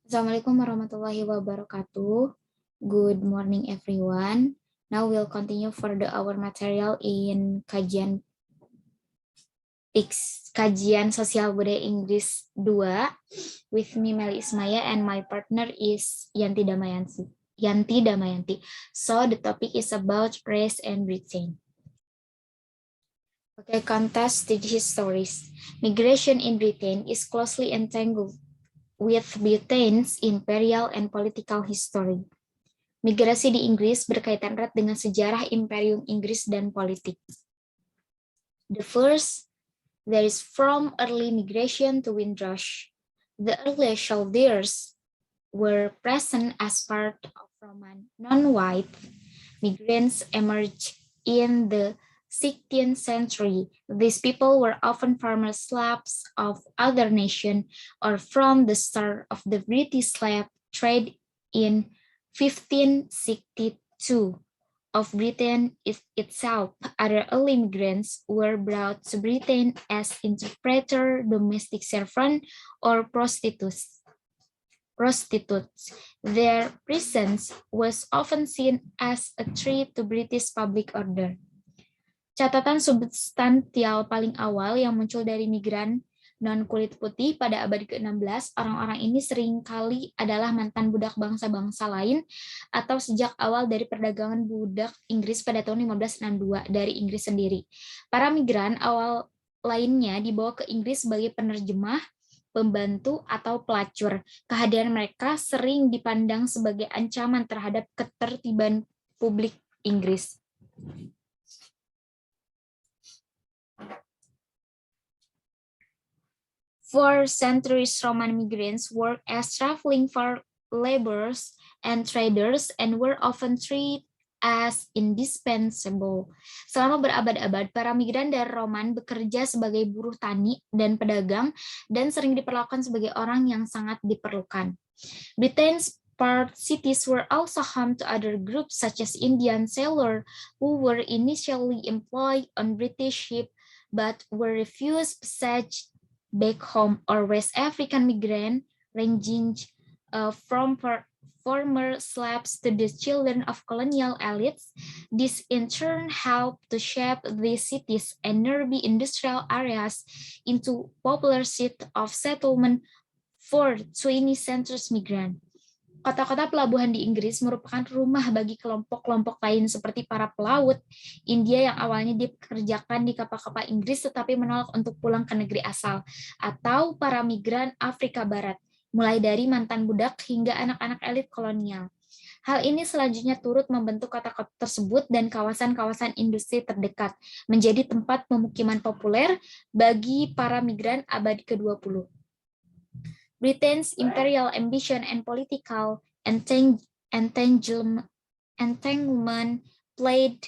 Assalamualaikum warahmatullahi wabarakatuh. Good morning everyone. Now we'll continue further our material in kajian sosial budaya Inggris 2 with me Meli Ismaya and my partner is Yanti Damayanti. So the topic is about race and Britain. Okay, context histories. Migration in Britain is closely entangled with Britain's imperial and political history. Migrasi di Inggris berkaitan erat dengan sejarah Imperium Inggris dan politik. The first, there is from early migration to Windrush. The earliest soldiers were present as part of Roman non-white migrants emerged in the 16th century. These people were often former slaves of other nations or from the start of the British slave trade in 1562 of Britain itself. Other early immigrants were brought to Britain as interpreter, domestic servant, or prostitutes. Their presence was often seen as a threat to British public order. Catatan substansial paling awal yang muncul dari migran non-kulit putih pada abad ke-16, orang-orang ini seringkali adalah mantan budak bangsa-bangsa lain atau sejak awal dari perdagangan budak Inggris pada tahun 1562 dari Inggris sendiri. Para migran awal lainnya dibawa ke Inggris sebagai penerjemah, pembantu, atau pelacur. Kehadiran mereka sering dipandang sebagai ancaman terhadap ketertiban publik Inggris. For centuries, Roman migrants worked as traveling for laborers and traders and were often treated as indispensable. Selama berabad-abad, para migran dari Roman bekerja sebagai buruh tani dan pedagang dan sering diperlakukan sebagai orang yang sangat diperlukan. Britain's port cities were also home to other groups such as Indian sailors who were initially employed on British ships but were refused passage back home, or West African migrant ranging from former slaves to the children of colonial elites. This in turn helped to shape these cities and nearby industrial areas into popular seat of settlement for 20th century migrants. Kota-kota pelabuhan di Inggris merupakan rumah bagi kelompok-kelompok lain seperti para pelaut India yang awalnya dikerjakan di kapal-kapal Inggris tetapi menolak untuk pulang ke negeri asal, atau para migran Afrika Barat, mulai dari mantan budak hingga anak-anak elit kolonial. Hal ini selanjutnya turut membentuk kota-kota tersebut dan kawasan-kawasan industri terdekat, menjadi tempat pemukiman populer bagi para migran abad ke-20. Britain's imperial ambition and political entanglement played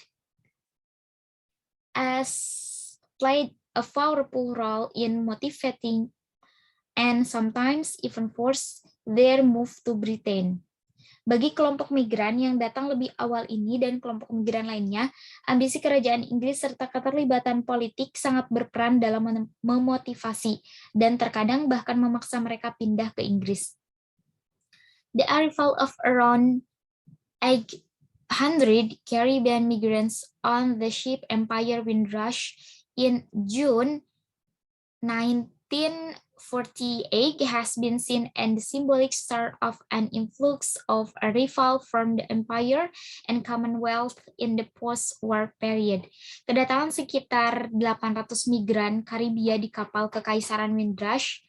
a powerful role in motivating and sometimes even forced their move to Britain. Bagi kelompok migran yang datang lebih awal ini dan kelompok migran lainnya, ambisi kerajaan Inggris serta keterlibatan politik sangat berperan dalam memotivasi dan terkadang bahkan memaksa mereka pindah ke Inggris. The arrival of around 800 Caribbean migrants on the ship Empire Windrush in June 1948 has been seen as the symbolic start of an influx of arrival from the Empire and Commonwealth in the post-war period. Kedatangan sekitar 800 migran Karibia di kapal Kekaisaran Windrush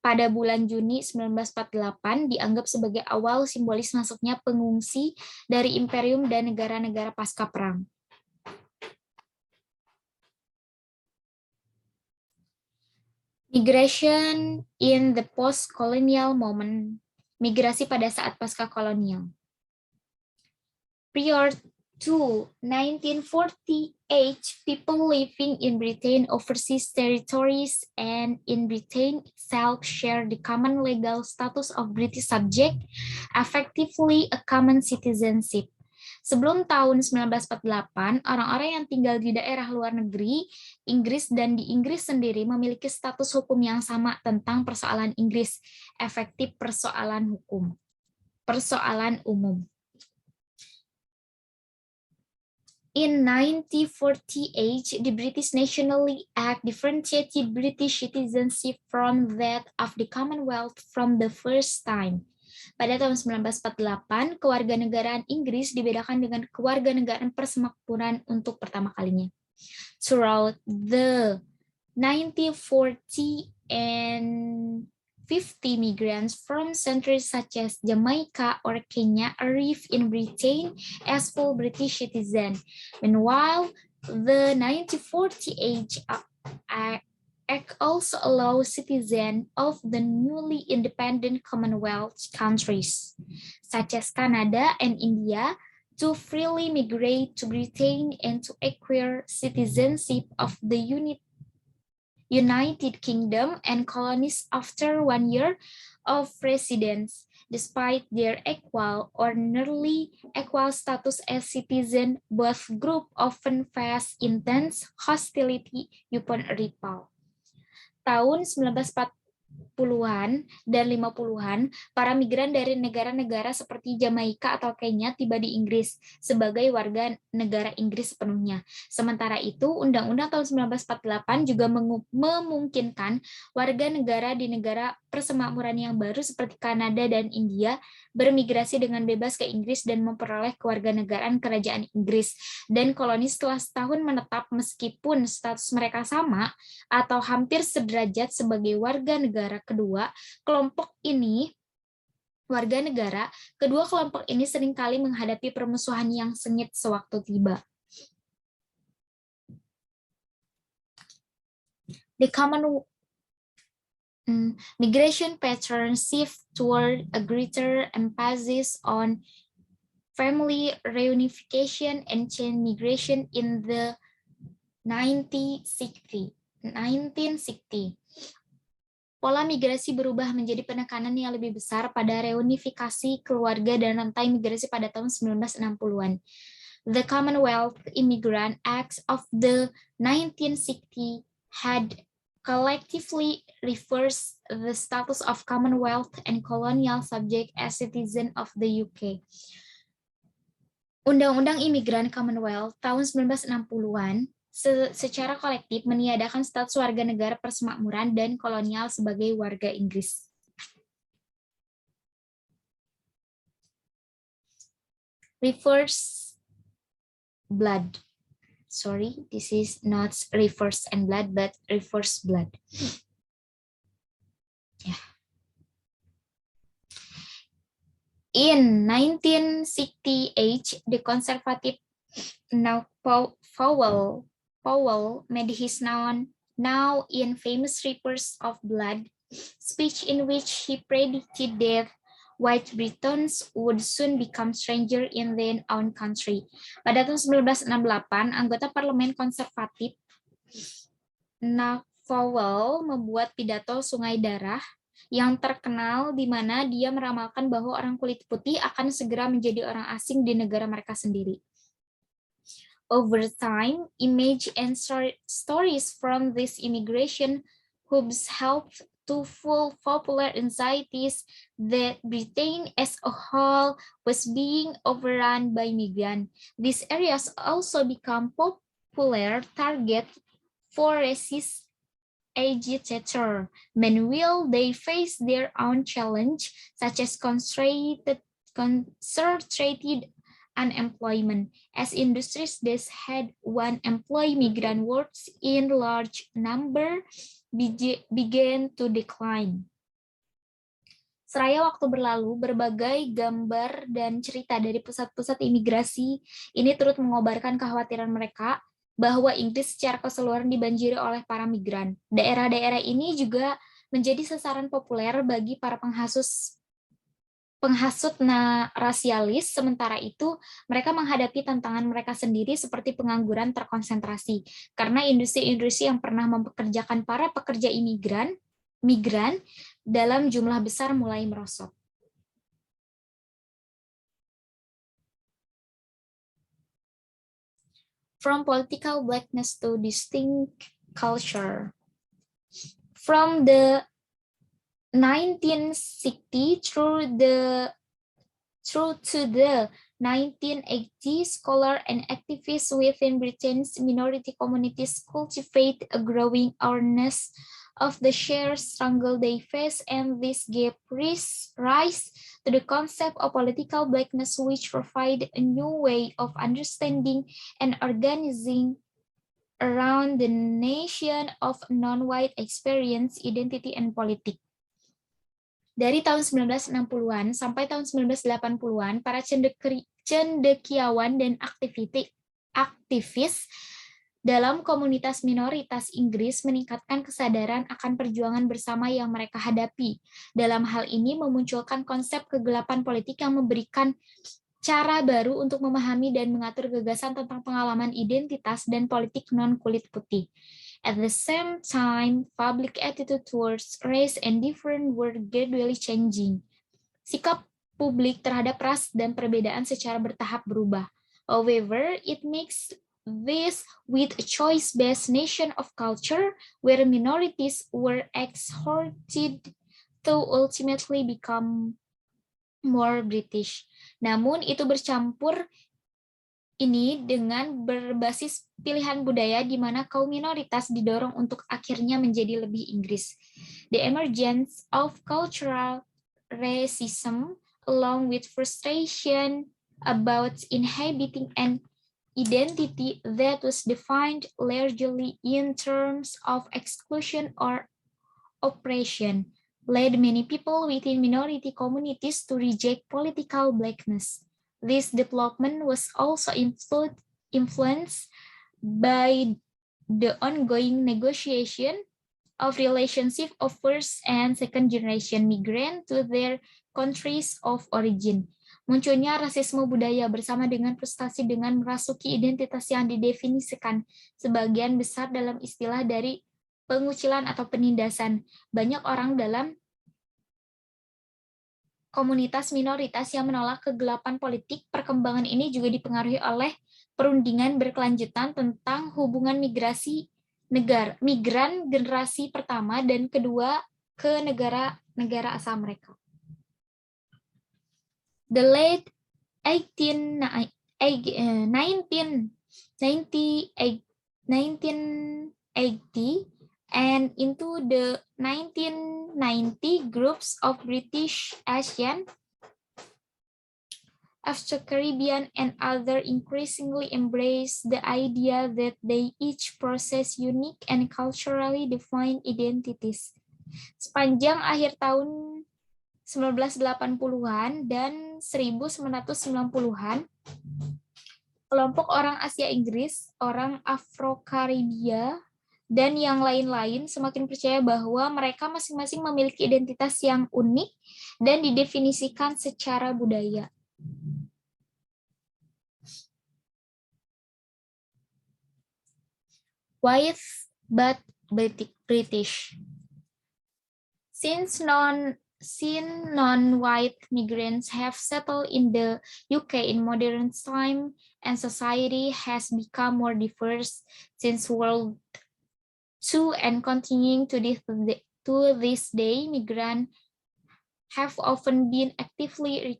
pada bulan Juni 1948 dianggap sebagai awal simbolis masuknya pengungsi dari imperium dan negara-negara pasca perang. Migration in the post-colonial moment, migrasi pada saat pasca kolonial. Prior to 1948, people living in Britain overseas territories and in Britain itself share the common legal status of British subject, effectively a common citizenship. Sebelum tahun 1948, orang-orang yang tinggal di daerah luar negeri, Inggris dan di Inggris sendiri memiliki status hukum yang sama tentang persoalan Inggris, efektif persoalan hukum, persoalan umum. In 1948, the British National Act differentiated British citizenship from that of the Commonwealth from the first time. Pada tahun 1948, kewarganegaraan Inggris dibedakan dengan kewarganegaraan persemakmuran untuk pertama kalinya. Throughout the 1940 and 50 migrants from countries such as Jamaica or Kenya arrived in Britain as full British citizens. Meanwhile, the 1948 Act also allows citizens of the newly independent Commonwealth countries, such as Canada and India, to freely migrate to Britain and to acquire citizenship of the United Kingdom and colonies after 1 year of residence, despite their equal or nearly equal status as citizen. Both groups often face intense hostility upon arrival. Tahun 1940-an dan 50-an, para migran dari negara-negara seperti Jamaika atau Kenya tiba di Inggris sebagai warga negara Inggris sepenuhnya. Sementara itu, Undang-Undang tahun 1948 juga memungkinkan warga negara di negara persemakmuran yang baru seperti Kanada dan India bermigrasi dengan bebas ke Inggris dan memperoleh kewarganegaraan kerajaan Inggris dan koloni setelah setahun menetap meskipun status mereka sama atau hampir sederajat sebagai warga negara kedua kelompok ini. Kedua kelompok ini seringkali menghadapi permusuhan yang sengit sewaktu tiba. The common migration patterns shift toward a greater emphasis on family reunification and chain migration in the 1960. Pola migrasi berubah menjadi penekanan yang lebih besar pada reunifikasi keluarga dan rantai migrasi pada tahun 1960-an. The Commonwealth Immigrant Act of the 1960 had collectively refers the status of Commonwealth and colonial subject as citizen of the UK. Undang-Undang Imigran Commonwealth tahun 1960-an secara kolektif meniadakan status warga negara persemakmuran dan kolonial sebagai warga Inggris. Reverse blood. Sorry, this is not reverse and blood, but reverse blood. Yeah. In 1968, the conservative Powell made his now infamous Rivers of Blood speech in which he predicted that White Britons would soon become stranger in their own country. Pada tahun 1968, anggota parlemen konservatif Powell membuat pidato Sungai Darah yang terkenal di mana dia meramalkan bahwa orang kulit putih akan segera menjadi orang asing di negara mereka sendiri. Over time, image and stories from this immigration hubs helped to full popular anxieties that Britain as a whole was being overrun by migrants. These areas also become popular target for racist agitators. Meanwhile, they face their own challenge, such as concentrated unemployment, as industries that had one employee migrant workers in large number began to decline. Seraya waktu berlalu, berbagai gambar dan cerita dari pusat-pusat imigrasi ini turut mengobarkan kekhawatiran mereka bahwa Inggris secara keseluruhan dibanjiri oleh para migran. Daerah-daerah ini juga menjadi sasaran populer bagi para penghasut rasialis, sementara itu mereka menghadapi tantangan mereka sendiri seperti pengangguran terkonsentrasi, karena industri-industri yang pernah mempekerjakan para pekerja migran dalam jumlah besar mulai merosot. from political blackness to distinct culture. From the 1960 through to the 1980s, scholars and activists within Britain's minority communities cultivate a growing awareness of the shared struggle they face, and this gave rise to the concept of political blackness, which provided a new way of understanding and organizing around the nation of non-white experience, identity, and politics. Dari tahun 1960-an sampai tahun 1980-an, para cendekiawan dan aktivis dalam komunitas minoritas Inggris meningkatkan kesadaran akan perjuangan bersama yang mereka hadapi. Dalam hal ini memunculkan konsep kegelapan politik yang memberikan cara baru untuk memahami dan mengatur gagasan tentang pengalaman identitas dan politik non-kulit putih. At the same time, public attitude towards race and difference were gradually changing. Sikap publik terhadap ras dan perbedaan secara bertahap berubah. However, it makes this with a choice-based nation of culture where minorities were exhorted to ultimately become more British. Namun itu bercampur ini dengan berbasis pilihan budaya di mana kaum minoritas didorong untuk akhirnya menjadi lebih Inggris. The emergence of cultural racism along with frustration about inhabiting an identity that was defined largely in terms of exclusion or oppression led many people within minority communities to reject political blackness. This development was also influenced by the ongoing negotiation of relationship of first and second generation migrant to their countries of origin. Munculnya rasisme budaya bersama dengan frustasi dengan merasuki identitas yang didefinisikan sebagian besar dalam istilah dari pengucilan atau penindasan. Banyak orang dalam komunitas minoritas yang menolak kegelapan politik. Perkembangan ini juga dipengaruhi oleh perundingan berkelanjutan tentang hubungan migran generasi pertama dan kedua ke negara asal mereka. The late 1980 and into the 1990, groups of British Asian, Afro-Caribbean, and other increasingly embrace the idea that they each possess unique and culturally defined identities. Sepanjang akhir tahun 1980-an dan 1990-an, kelompok orang Asia Inggris, orang Afro-Karibia, dan yang lain-lain semakin percaya bahwa mereka masing-masing memiliki identitas yang unik dan didefinisikan secara budaya. White but British. Since non-white migrants have settled in the UK in modern time and society has become more diverse since World II and continuing to this day, migrants have often been actively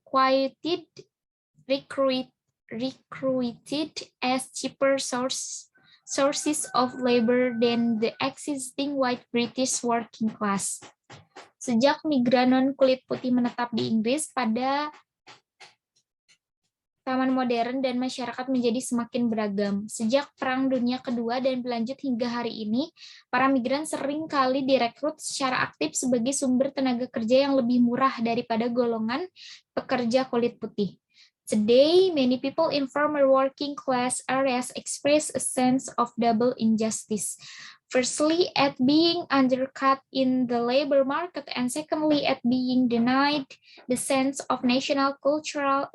recruited as cheaper sources of labor than the existing white British working class. Sejak migran non-kulit putih menetap di Inggris pada zaman modern dan masyarakat menjadi semakin beragam. Sejak Perang Dunia Kedua dan berlanjut hingga hari ini, para migran sering kali direkrut secara aktif sebagai sumber tenaga kerja yang lebih murah daripada golongan pekerja kulit putih. Today, many people in former working class areas express a sense of double injustice. Firstly, at being undercut in the labor market, and secondly, at being denied the sense of national cultural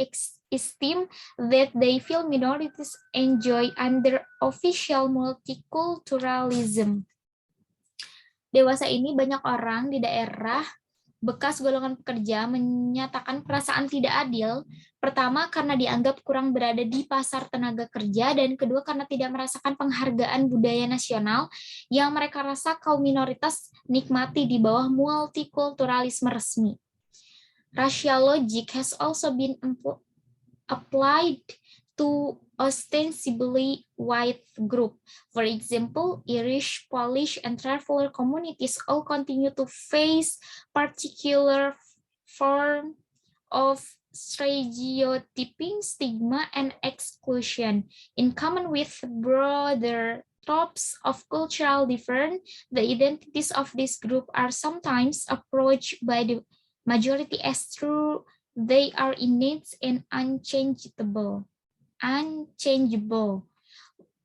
esteem that they feel minorities enjoy under official multiculturalism. Dewasa ini banyak orang di daerah bekas golongan pekerja menyatakan perasaan tidak adil, pertama karena dianggap kurang berada di pasar tenaga kerja, dan kedua karena tidak merasakan penghargaan budaya nasional yang mereka rasa kaum minoritas nikmati di bawah multikulturalisme resmi. Racial logic has also been applied to ostensibly white group. For example, Irish, Polish, and traveler communities all continue to face particular form of stereotyping, stigma, and exclusion. In common with broader tropes of cultural difference, the identities of this group are sometimes approached by the majority as true. They are innate and unchangeable.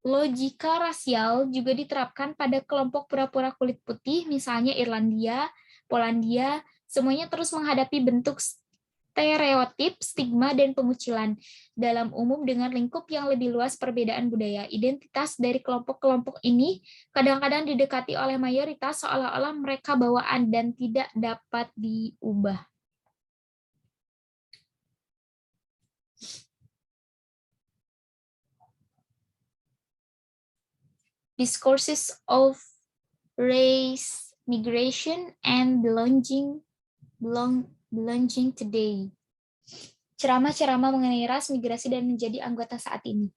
Logika rasial juga diterapkan pada kelompok pura-pura kulit putih, misalnya Irlandia, Polandia, semuanya terus menghadapi bentuk stereotip, stigma, dan pengucilan. Dalam umum dengan lingkup yang lebih luas perbedaan budaya, identitas dari kelompok-kelompok ini kadang-kadang didekati oleh mayoritas seolah-olah mereka bawaan dan tidak dapat diubah. Discourses of race, migration, and belonging today. Ceramah-ceramah mengenai ras, migrasi, dan menjadi anggota saat ini.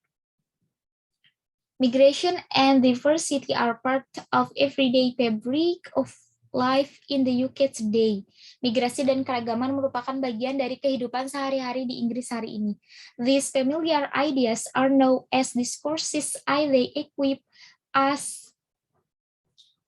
Migration and diversity are part of everyday fabric of life in the UK today. Migrasi dan keragaman merupakan bagian dari kehidupan sehari-hari di Inggris hari ini. These familiar ideas are known as discourses. They equip us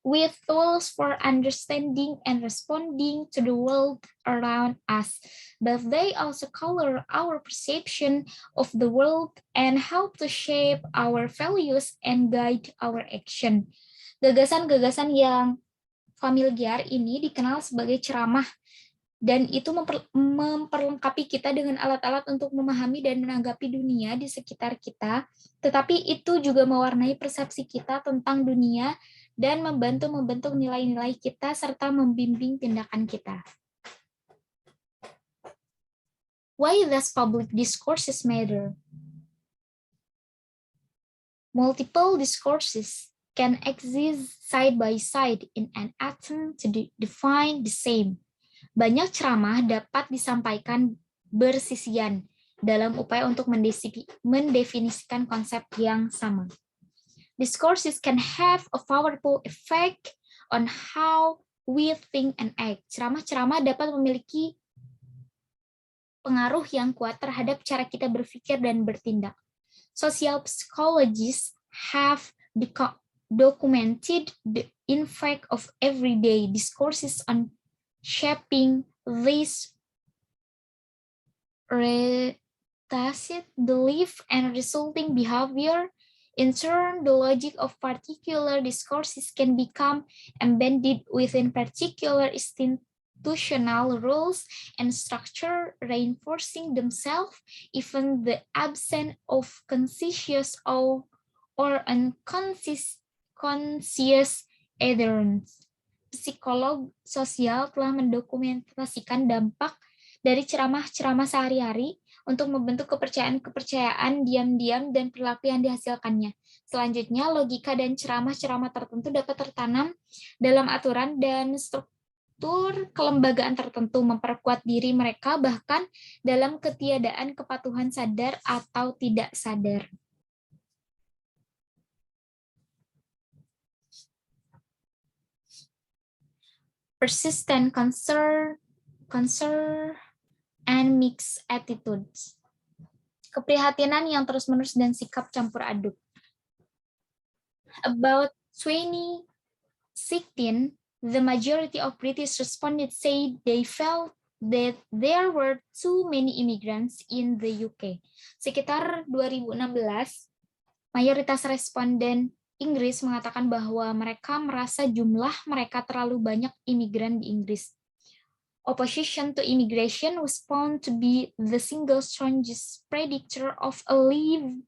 with tools for understanding and responding to the world around us, but they also color our perception of the world and help to shape our values and guide our action. Gagasan-gagasan yang familiar ini dikenal sebagai ceramah, dan itu memperlengkapi kita dengan alat-alat untuk memahami dan menanggapi dunia di sekitar kita, tetapi itu juga mewarnai persepsi kita tentang dunia dan membantu membentuk nilai-nilai kita serta membimbing tindakan kita. Why does public discourses matter? Multiple discourses can exist side by side in an attempt to define the same. Banyak ceramah dapat disampaikan bersisian dalam upaya untuk mendefinisikan konsep yang sama. Discourses can have a powerful effect on how we think and act. Ceramah-ceramah dapat memiliki pengaruh yang kuat terhadap cara kita berpikir dan bertindak. Social psychologists have documented the impact of everyday discourses on shaping this tacit belief and resulting behavior. In turn, the logic of particular discourses can become embedded within particular institutional rules and structure, reinforcing themselves even the absence of conscious or unconscious adherence. Psikolog sosial telah mendokumentasikan dampak dari ceramah-ceramah sehari-hari untuk membentuk kepercayaan-kepercayaan diam-diam dan perilaku yang dihasilkannya. Selanjutnya, logika dan ceramah-ceramah tertentu dapat tertanam dalam aturan dan struktur kelembagaan tertentu, memperkuat diri mereka bahkan dalam ketiadaan kepatuhan sadar atau tidak sadar. Persistent concern and mixed attitudes. Keprihatinan yang terus-menerus dan sikap campur aduk. About 2016, the majority of British respondents said they felt that there were too many immigrants in the UK. Sekitar 2016, mayoritas responden Inggris mengatakan bahwa mereka merasa jumlah mereka terlalu banyak imigran di Inggris. Opposition to immigration was found to be the single strongest predictor of a leave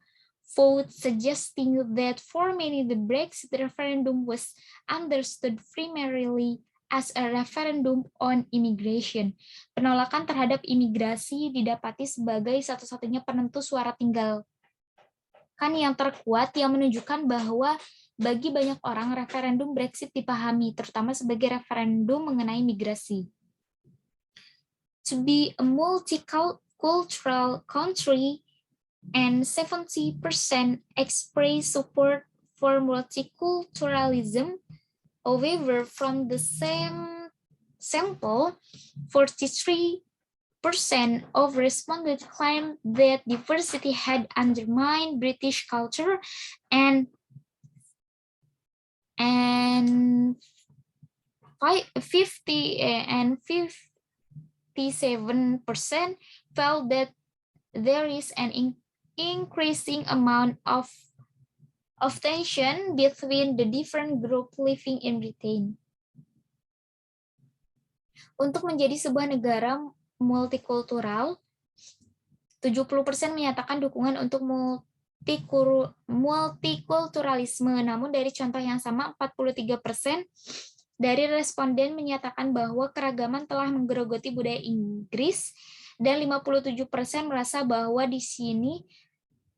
vote, suggesting that for many the Brexit referendum was understood primarily as a referendum on immigration. Penolakan terhadap imigrasi didapati sebagai satu-satunya penentu suara tinggal kan yang terkuat yang menunjukkan bahwa bagi banyak orang referendum Brexit dipahami terutama sebagai referendum mengenai migrasi. To be a multicultural country and 70% express support for multiculturalism. However, from the same sample, 43% of respondents claimed that diversity had undermined British culture and 57% felt that there is an increasing amount of tension between the different group living in Britain. Untuk menjadi sebuah negara multikultural, 70% menyatakan dukungan untuk multikulturalisme. Namun dari contoh yang sama, 43% dari responden menyatakan bahwa keragaman telah menggerogoti budaya Inggris dan 57% merasa bahwa di sini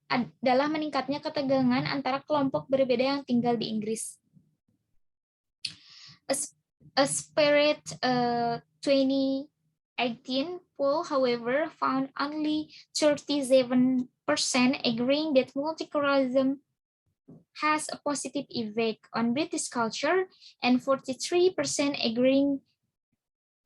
adalah meningkatnya ketegangan antara kelompok berbeda yang tinggal di Inggris. A Spirit 2018 poll, however, found only 37% agreeing that multiculturalism has a positive effect on British culture and 43% agreeing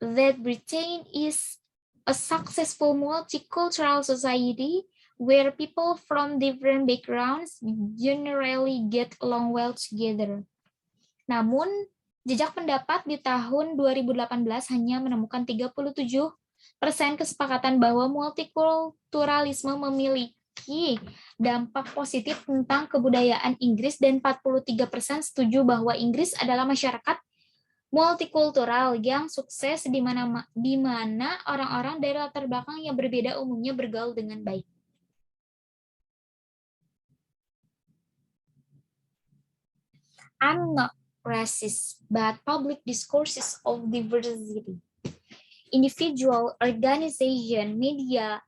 that Britain is a successful multicultural society where people from different backgrounds generally get along well together. Namun, jejak pendapat di tahun 2018 hanya menemukan 37% kesepakatan bahwa multikulturalisme memiliki dampak positif tentang kebudayaan Inggris dan 43% setuju bahwa Inggris adalah masyarakat multikultural yang sukses di mana orang-orang dari latar belakang yang berbeda umumnya bergaul dengan baik. I'm not racist, but public discourses of diversity. Individual, organization, media,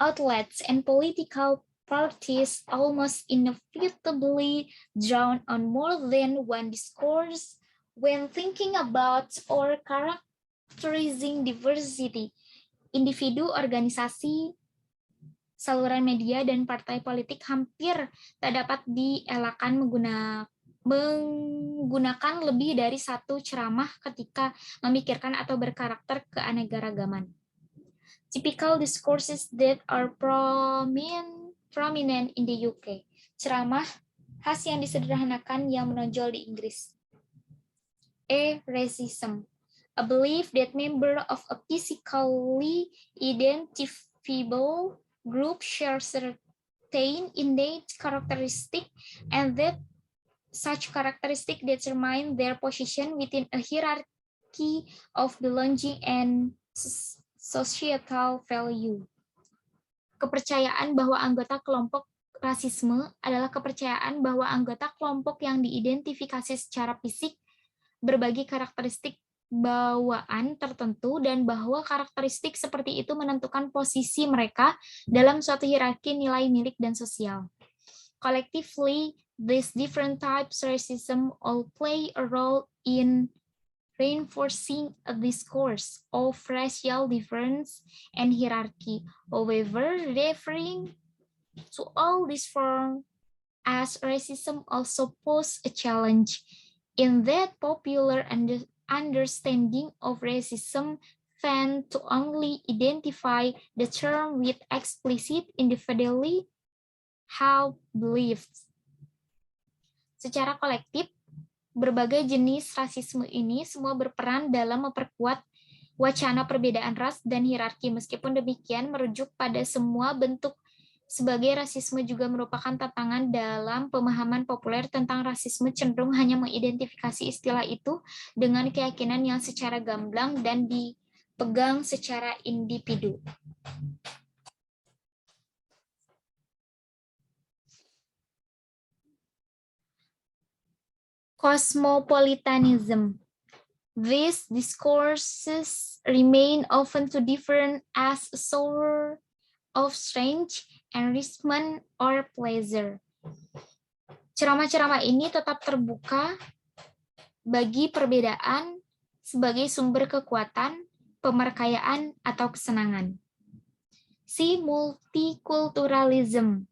outlets, and political parties almost inevitably draw on more than one discourse when thinking about or characterizing diversity. Individu, organisasi, saluran media, dan partai politik hampir tak dapat dielakkan menggunakan lebih dari satu ceramah ketika memikirkan atau berkarakter keanekaragaman. Typical discourses that are prominent in the UK. Ceramah khas yang disederhanakan yang menonjol di Inggris. Racism. A belief that member of a physically identifiable group share certain innate characteristic and that such characteristics determine their position within a hierarchy of belonging and societal value. Kepercayaan bahwa anggota kelompok rasisme adalah kepercayaan bahwa anggota kelompok yang diidentifikasi secara fisik berbagi karakteristik bawaan tertentu dan bahwa karakteristik seperti itu menentukan posisi mereka dalam suatu hierarki nilai milik dan sosial. Collectively, these different types of racism all play a role in reinforcing a discourse of racial difference and hierarchy. However, referring to all these forms as racism also poses a challenge in that popular understanding of racism tend to only identify the term with explicit individually held beliefs. Secara kolektif, berbagai jenis rasisme ini semua berperan dalam memperkuat wacana perbedaan ras dan hierarki. Meskipun demikian, merujuk pada semua bentuk sebagai rasisme juga merupakan tantangan dalam pemahaman populer tentang rasisme cenderung hanya mengidentifikasi istilah itu dengan keyakinan yang secara gamblang dan dipegang secara individu. Cosmopolitanism. These discourses remain often too different as a source of strange enrichment or pleasure. Ceramah-ceramah ini tetap terbuka bagi perbedaan sebagai sumber kekuatan, pemerkayaan, atau kesenangan. See multiculturalism.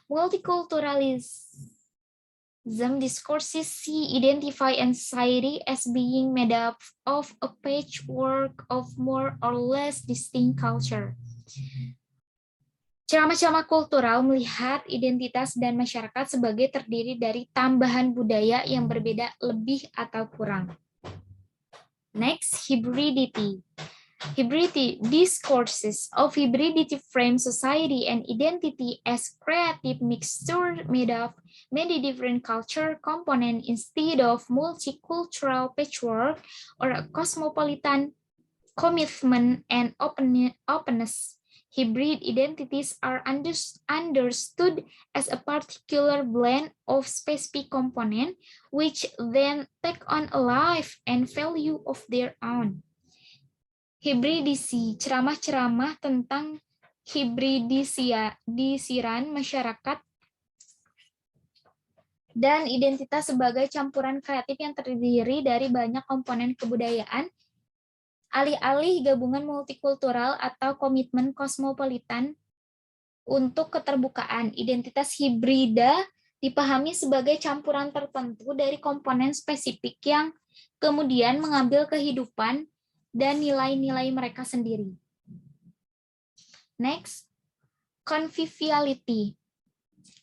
Multiculturalism discourses see identify and society as being made up of a patchwork of more or less distinct culture. Ceramah-ceramah kultural melihat identitas dan masyarakat sebagai terdiri dari tambahan budaya yang berbeda lebih atau kurang. Next, hybridity. Hybridity discourses of hybridity frame society and identity as creative mixture made of many different culture components instead of multicultural patchwork or a cosmopolitan commitment and openness. Hybrid identities are understood as a particular blend of specific components which then take on a life and value of their own. Hibridisi, ceramah-ceramah tentang hibridisiran masyarakat dan identitas sebagai campuran kreatif yang terdiri dari banyak komponen kebudayaan, alih-alih gabungan multikultural atau komitmen kosmopolitan untuk keterbukaan. Identitas hibrida dipahami sebagai campuran tertentu dari komponen spesifik yang kemudian mengambil kehidupan dan nilai-nilai mereka sendiri. Next, conviviality.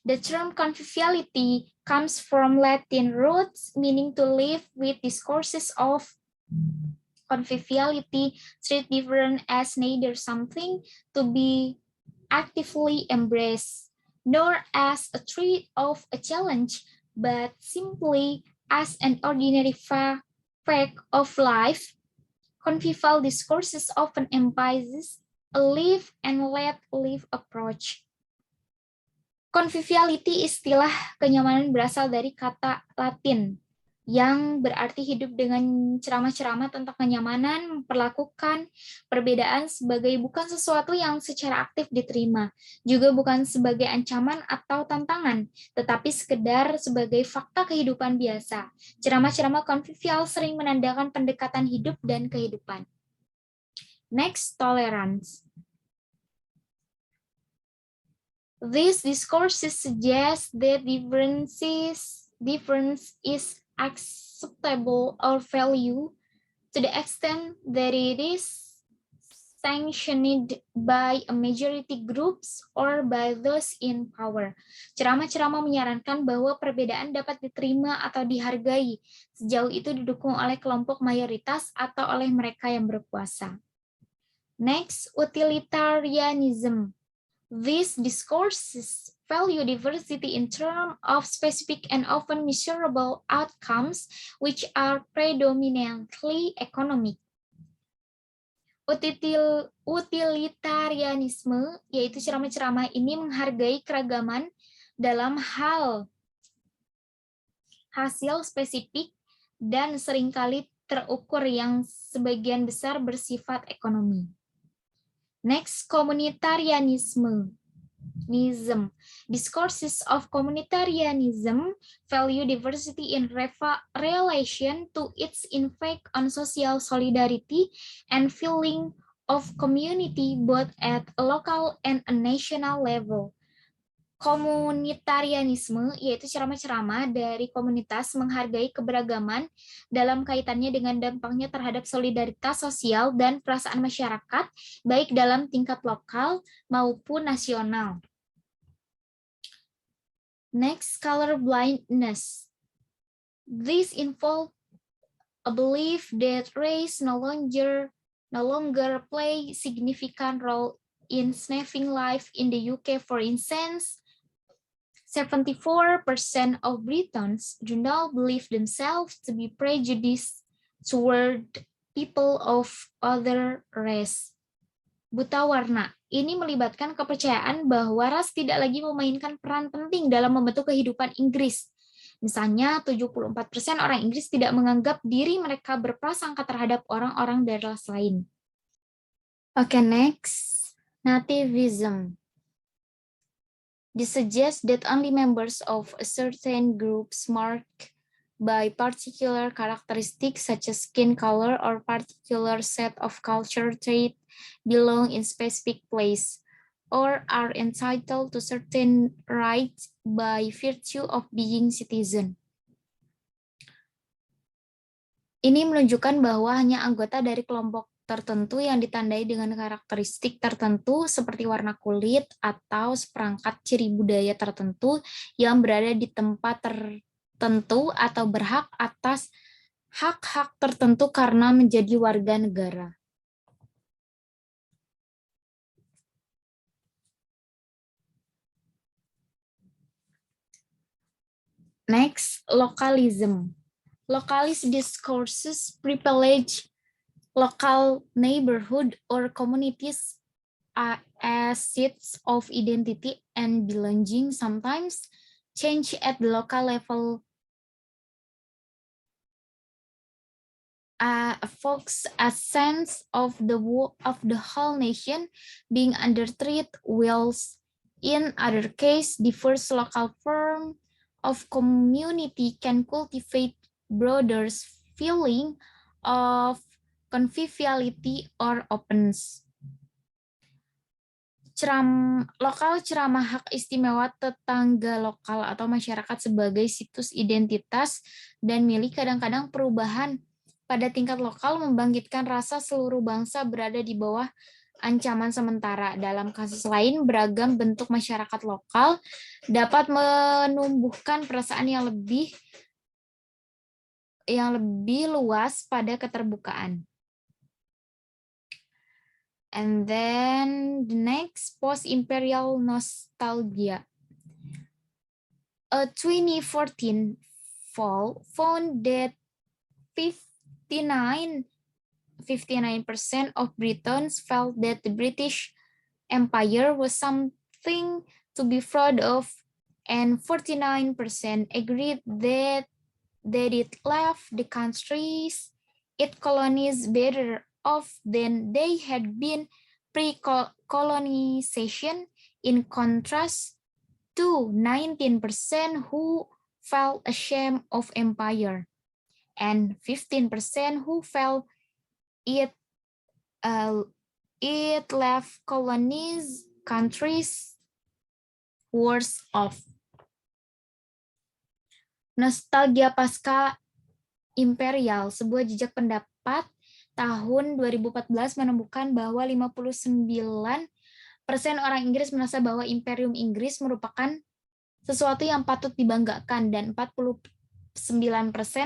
The term conviviality comes from Latin roots meaning to live with discourses of conviviality, treat different as neither something to be actively embraced, nor as a threat of a challenge, but simply as an ordinary fact of life. Convivial discourses often emphasize a live and let live approach. Conviviality istilah kenyamanan berasal dari kata Latin yang berarti hidup dengan ceramah-ceramah tentang kenyamanan, memperlakukan perbedaan sebagai bukan sesuatu yang secara aktif diterima, juga bukan sebagai ancaman atau tantangan, tetapi sekedar sebagai fakta kehidupan biasa. Ceramah-ceramah convivial sering menandakan pendekatan hidup dan kehidupan. Next, tolerance. These discourses suggest that difference is acceptable or value to the extent that it is sanctioned by a majority groups or by those in power. Ceramah-ceramah menyarankan bahwa perbedaan dapat diterima atau dihargai sejauh itu didukung oleh kelompok mayoritas atau oleh mereka yang berkuasa. Next, utilitarianism. These discourses value diversity in terms of specific and often measurable outcomes, which are predominantly economic. Utilitarianisme, yaitu ceramah-ceramah ini menghargai keragaman dalam hal hasil spesifik dan seringkali terukur yang sebagian besar bersifat ekonomi. Next, communitarianism. Discourses of communitarianism value diversity in relation to its impact on social solidarity and feeling of community both at a local and a national level. Komunitarianisme yaitu ceramah-ceramah dari komunitas menghargai keberagaman dalam kaitannya dengan dampaknya terhadap solidaritas sosial dan perasaan masyarakat baik dalam tingkat lokal maupun nasional. Next, colorblindness. This involves a belief that race no longer play significant role in saving life in the UK, for instance. 74% of Britons do not believe themselves to be prejudiced toward people of other race. Buta warna. Ini melibatkan kepercayaan bahwa ras tidak lagi memainkan peran penting dalam membentuk kehidupan Inggris. Misalnya 74% orang Inggris tidak menganggap diri mereka berprasangka terhadap orang-orang dari ras lain. Oke, next. Nativism. This suggests that only members of a certain groups marked by particular characteristics such as skin color or particular set of culture trait belong in specific place or are entitled to certain rights by virtue of being citizen. Ini menunjukkan bahwa hanya anggota dari kelompok tertentu yang ditandai dengan karakteristik tertentu seperti warna kulit atau seperangkat ciri budaya tertentu yang berada di tempat tertentu atau berhak atas hak-hak tertentu karena menjadi warga negara. Next, localism. Localist discourses privilege local neighborhood or communities as seats of identity and belonging, sometimes change at the local level, evokes a sense of the whole nation being under threat, whilst in other case, diverse local form of community can cultivate broader feeling of conviviality or openness. Lokal ceramah hak istimewa tetangga lokal atau masyarakat sebagai situs identitas dan milik. Kadang-kadang perubahan pada tingkat lokal membangkitkan rasa seluruh bangsa berada di bawah ancaman sementara. Dalam kasus lain, beragam bentuk masyarakat lokal dapat menumbuhkan perasaan yang lebih luas pada keterbukaan. And then the next, post-imperial nostalgia. A 2014 poll found that 59% of Britons felt that the British Empire was something to be proud of, and 49% agreed that it left the countries its colonies better off than they had been pre-colonization, in contrast to 19% who felt ashamed of empire, and 15% who felt it left colonies countries worse off. Nostalgia pasca imperial, sebuah jejak pendapat tahun 2014 menemukan bahwa 59% orang Inggris merasa bahwa Imperium Inggris merupakan sesuatu yang patut dibanggakan, dan 49%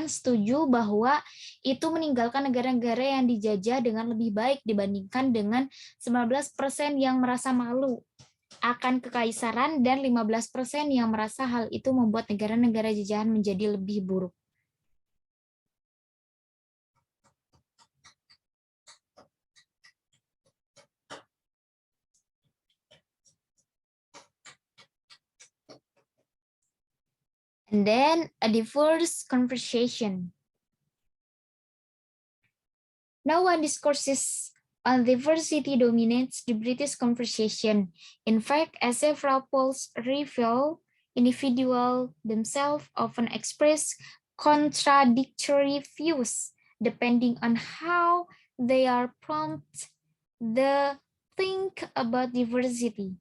setuju bahwa itu meninggalkan negara-negara yang dijajah dengan lebih baik dibandingkan dengan 19% yang merasa malu akan kekaisaran dan 15% yang merasa hal itu membuat negara-negara jajahan menjadi lebih buruk. And then a diverse conversation. No one discourses on diversity dominates the British conversation. In fact, as several polls reveal, individuals themselves often express contradictory views depending on how they are prompted to think about diversity.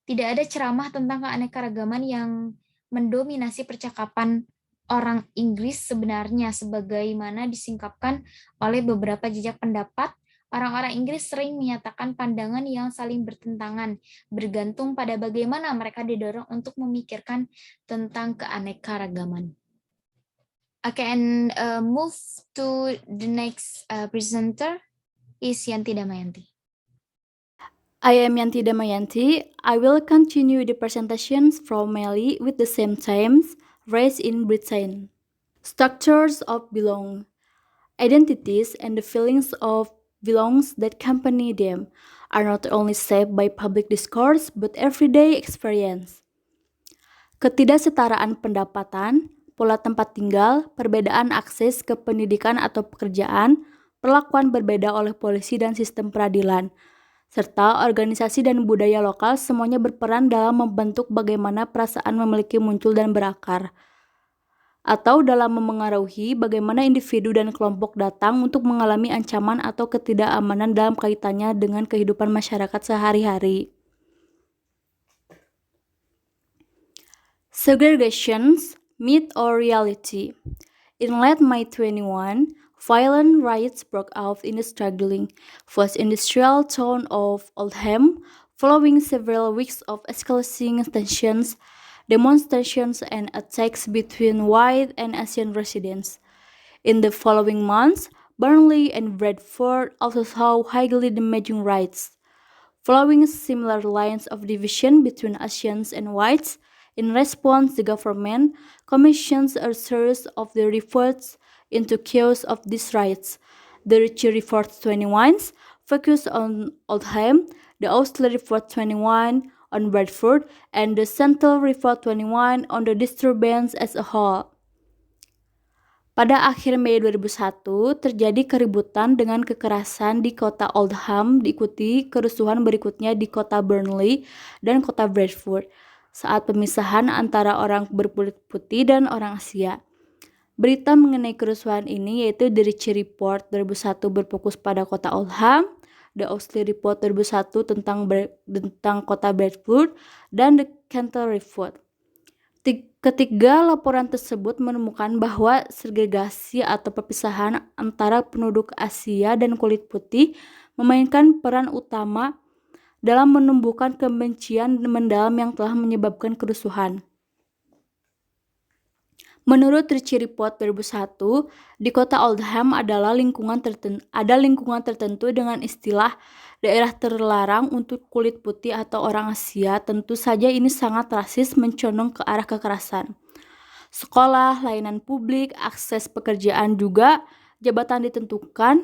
Tidak ada ceramah tentang keanekaragaman yang mendominasi percakapan orang Inggris sebenarnya, sebagaimana disingkapkan oleh beberapa jejak pendapat. Orang-orang Inggris sering menyatakan pandangan yang saling bertentangan, bergantung pada bagaimana mereka didorong untuk memikirkan tentang keanekaragaman. Okay, and move to the next presenter is Yanti Damayanti. I am Yanti Damayanti. I will continue the presentations from Mali with the same themes, race in Britain. Structures of belong, identities and the feelings of belongs that accompany them are not only shaped by public discourse but everyday experience. Ketidaksetaraan pendapatan, pola tempat tinggal, perbedaan akses ke pendidikan atau pekerjaan, perlakuan berbeda oleh polisi dan sistem peradilan, serta organisasi dan budaya lokal semuanya berperan dalam membentuk bagaimana perasaan memiliki muncul dan berakar, atau dalam memengaruhi bagaimana individu dan kelompok datang untuk mengalami ancaman atau ketidakamanan dalam kaitannya dengan kehidupan masyarakat sehari-hari. Segregations, myth or reality. In late May 21, violent riots broke out in the struggling post-industrial town of Oldham, following several weeks of escalating tensions, demonstrations, and attacks between white and Asian residents. In the following months, Burnley and Bradford also saw highly damaging riots, following similar lines of division between Asians and whites. In response, the government commissions a series of the reports into chaos of these riots. The Ritchie Report 21 focused on Oldham, the Owsley Report 21 on Bradford, and the Central Report 21 on the disturbance as a whole. Pada akhir Mei 2001, terjadi keributan dengan kekerasan di kota Oldham, diikuti kerusuhan berikutnya di kota Burnley dan kota Bradford saat pemisahan antara orang berkulit putih dan orang Asia. Berita mengenai kerusuhan ini yaitu The Ritchie Report 2001 berfokus pada kota Oldham, The Owsley Report 2001 tentang kota Bradford, dan The Central Report. Ketiga laporan tersebut menemukan bahwa segregasi atau perpisahan antara penduduk Asia dan kulit putih memainkan peran utama dalam menumbuhkan kebencian mendalam yang telah menyebabkan kerusuhan. Menurut Ritchie Report 2001, di kota Oldham ada lingkungan tertentu dengan istilah daerah terlarang untuk kulit putih atau orang Asia. Tentu saja ini sangat rasis, mencondong ke arah kekerasan. Sekolah, layanan publik, akses pekerjaan juga jabatan ditentukan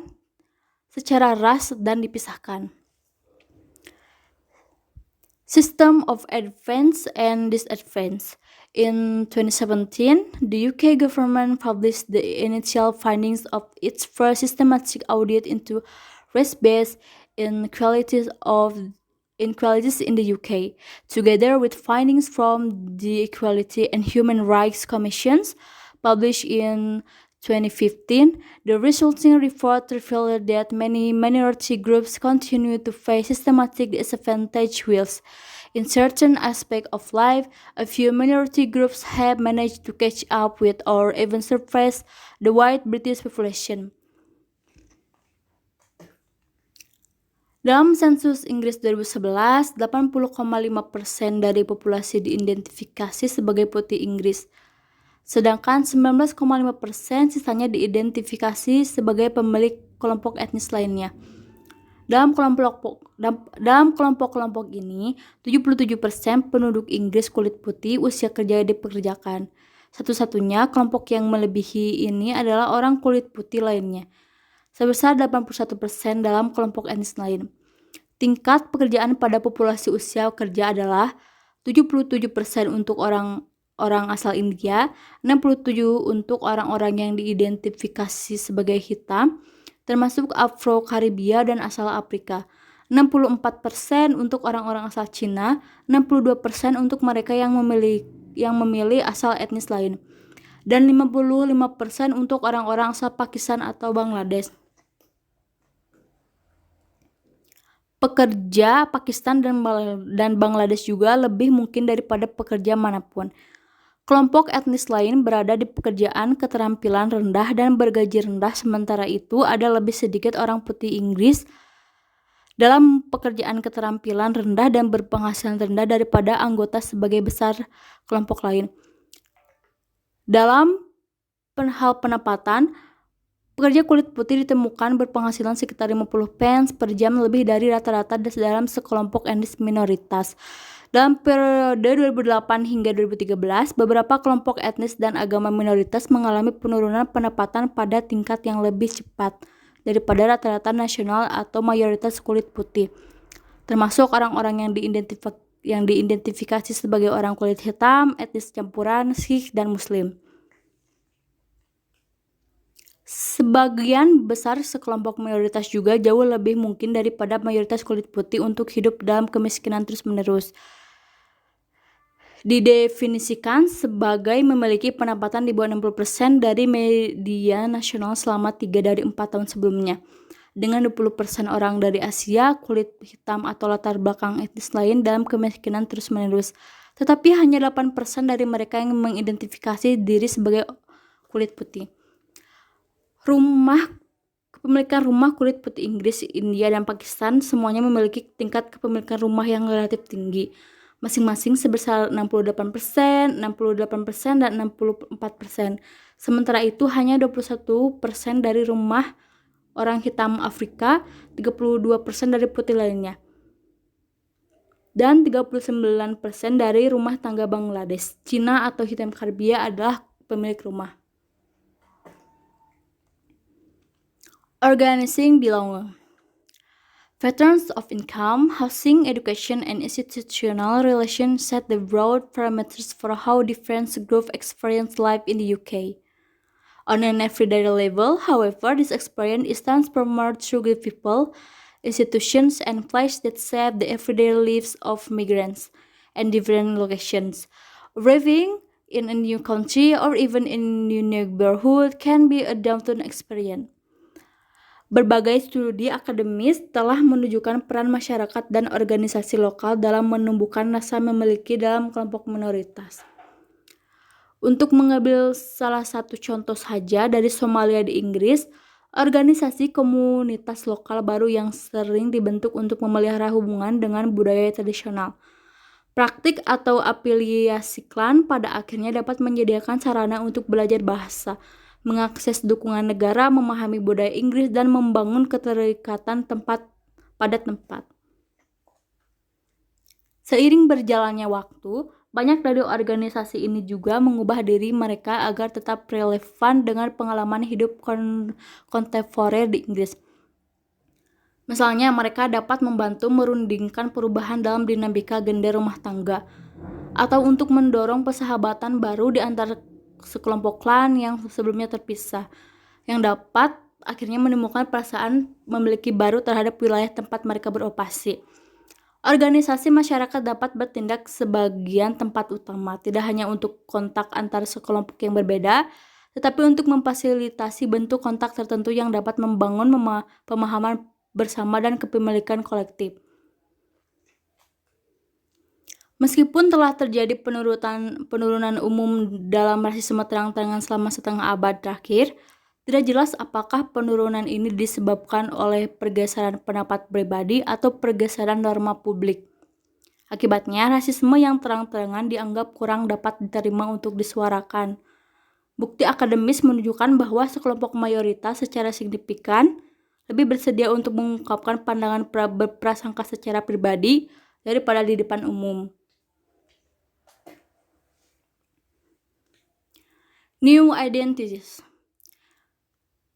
secara ras dan dipisahkan. System of advance and disadvance. In 2017, the UK government published the initial findings of its first systematic audit into race-based inequalities in the UK, together with findings from the Equality and Human Rights Commissions published in 2015. The resulting report revealed that many minority groups continue to face systematic disadvantage whilst in certain aspects of life, a few minority groups have managed to catch up with or even surpass the white British population. Dalam sensus Inggris 2011, 80,5% dari populasi diidentifikasi sebagai putih Inggris, sedangkan 19,5% sisanya diidentifikasi sebagai pemilik kelompok etnis lainnya. Dalam kelompok-kelompok ini, 77% penduduk Inggris kulit putih usia kerja dipekerjakan. Satu-satunya kelompok yang melebihi ini adalah orang kulit putih lainnya, sebesar 81% dalam kelompok etnis lain. Tingkat pekerjaan pada populasi usia kerja adalah 77% untuk orang asal India, 67% untuk orang-orang yang diidentifikasi sebagai hitam, termasuk Afro-Karibia dan asal Afrika, 64% untuk orang-orang asal Cina, 62% untuk mereka yang memilih asal etnis lain, dan 55% untuk orang-orang asal Pakistan atau Bangladesh. Pekerja Pakistan dan Bangladesh juga lebih mungkin daripada pekerja manapun. Kelompok etnis lain berada di pekerjaan keterampilan rendah dan bergaji rendah, sementara itu ada lebih sedikit orang putih Inggris dalam pekerjaan keterampilan rendah dan berpenghasilan rendah daripada anggota sebagai besar kelompok lain. Dalam hal pendapatan, pekerja kulit putih ditemukan berpenghasilan sekitar 50 pence per jam lebih dari rata-rata dalam sekelompok etnis minoritas. Dalam periode 2008 hingga 2013, beberapa kelompok etnis dan agama minoritas mengalami penurunan pendapatan pada tingkat yang lebih cepat daripada rata-rata nasional atau mayoritas kulit putih, termasuk orang-orang yang diidentifikasi sebagai orang kulit hitam, etnis campuran, Sikh, dan Muslim. Sebagian besar sekelompok mayoritas juga jauh lebih mungkin daripada mayoritas kulit putih untuk hidup dalam kemiskinan terus-menerus. Didefinisikan sebagai memiliki pendapatan di bawah 60% dari media nasional selama 3 dari 4 tahun sebelumnya. Dengan 20% orang dari Asia, kulit hitam atau latar belakang etnis lain dalam kemiskinan terus-menerus. Tetapi hanya 8% dari mereka yang mengidentifikasi diri sebagai kulit putih. Kepemilikan rumah kulit putih Inggris, India, dan Pakistan semuanya memiliki tingkat kepemilikan rumah yang relatif tinggi, masing-masing sebesar 68%, 68%, dan 64%. Sementara itu, hanya 21% dari rumah orang hitam Afrika, 32% dari putih lainnya, dan 39% dari rumah tangga Bangladesh. Cina atau hitam Karbia adalah pemilik rumah. Organizing belonging. Patterns of income, housing, education, and institutional relations set the broad parameters for how different groups experience life in the UK. On an everyday level, however, this experience is transformed through the people, institutions, and places that shape the everyday lives of migrants and different locations. Arriving in a new country or even in a new neighborhood can be a daunting experience. Berbagai studi akademis telah menunjukkan peran masyarakat dan organisasi lokal dalam menumbuhkan rasa memiliki dalam kelompok minoritas. Untuk mengambil salah satu contoh saja dari Somalia di Inggris, organisasi komunitas lokal baru yang sering dibentuk untuk memelihara hubungan dengan budaya tradisional. Praktik atau afiliasi klan pada akhirnya dapat menyediakan sarana untuk belajar bahasa, mengakses dukungan negara, memahami budaya Inggris, dan membangun keterikatan tempat pada tempat. Seiring berjalannya waktu, banyak dari organisasi ini juga mengubah diri mereka agar tetap relevan dengan pengalaman hidup kontemporer di Inggris. Misalnya, mereka dapat membantu merundingkan perubahan dalam dinamika gender rumah tangga, atau untuk mendorong persahabatan baru di antara sekelompok klan yang sebelumnya terpisah, yang dapat akhirnya menimbulkan perasaan memiliki baru terhadap wilayah tempat mereka beroperasi. Organisasi masyarakat dapat bertindak sebagian tempat utama, tidak hanya untuk kontak antara sekelompok yang berbeda, tetapi untuk memfasilitasi bentuk kontak tertentu yang dapat membangun pemahaman bersama dan kepemilikan kolektif. Meskipun telah terjadi penurunan umum dalam rasisme terang-terangan selama setengah abad terakhir, tidak jelas apakah penurunan ini disebabkan oleh pergeseran pendapat pribadi atau pergeseran norma publik. Akibatnya, rasisme yang terang-terangan dianggap kurang dapat diterima untuk disuarakan. Bukti akademis menunjukkan bahwa sekelompok mayoritas secara signifikan lebih bersedia untuk mengungkapkan pandangan berprasangka secara pribadi daripada di depan umum. New identities.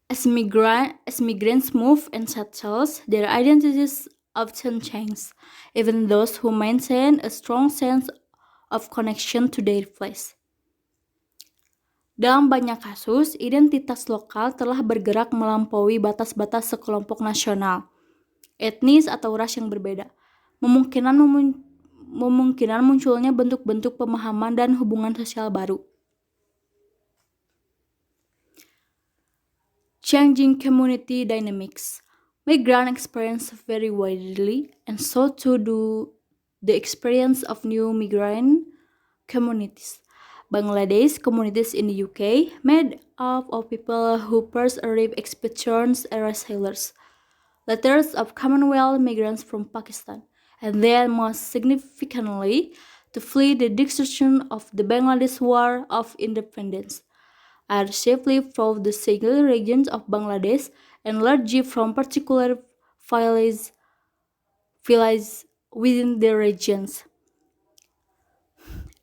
As migrants move and settle, their identities often change, even those who maintain a strong sense of connection to their place. Dalam banyak kasus, identitas lokal telah bergerak melampaui batas-batas sekelompok nasional, etnis atau ras yang berbeda, memungkinkan munculnya bentuk-bentuk pemahaman dan hubungan sosial baru. Changing community dynamics. Migrant experience vary widely, and so too do the experience of new migrant communities. Bangladesh communities in the UK, made up of people who first arrived expeditions era sailors, letters of Commonwealth migrants from Pakistan, and then most significantly to flee the destruction of the Bangladesh War of Independence, are safely from the Sahel regions of Bangladesh and largely from particular villages within the regions.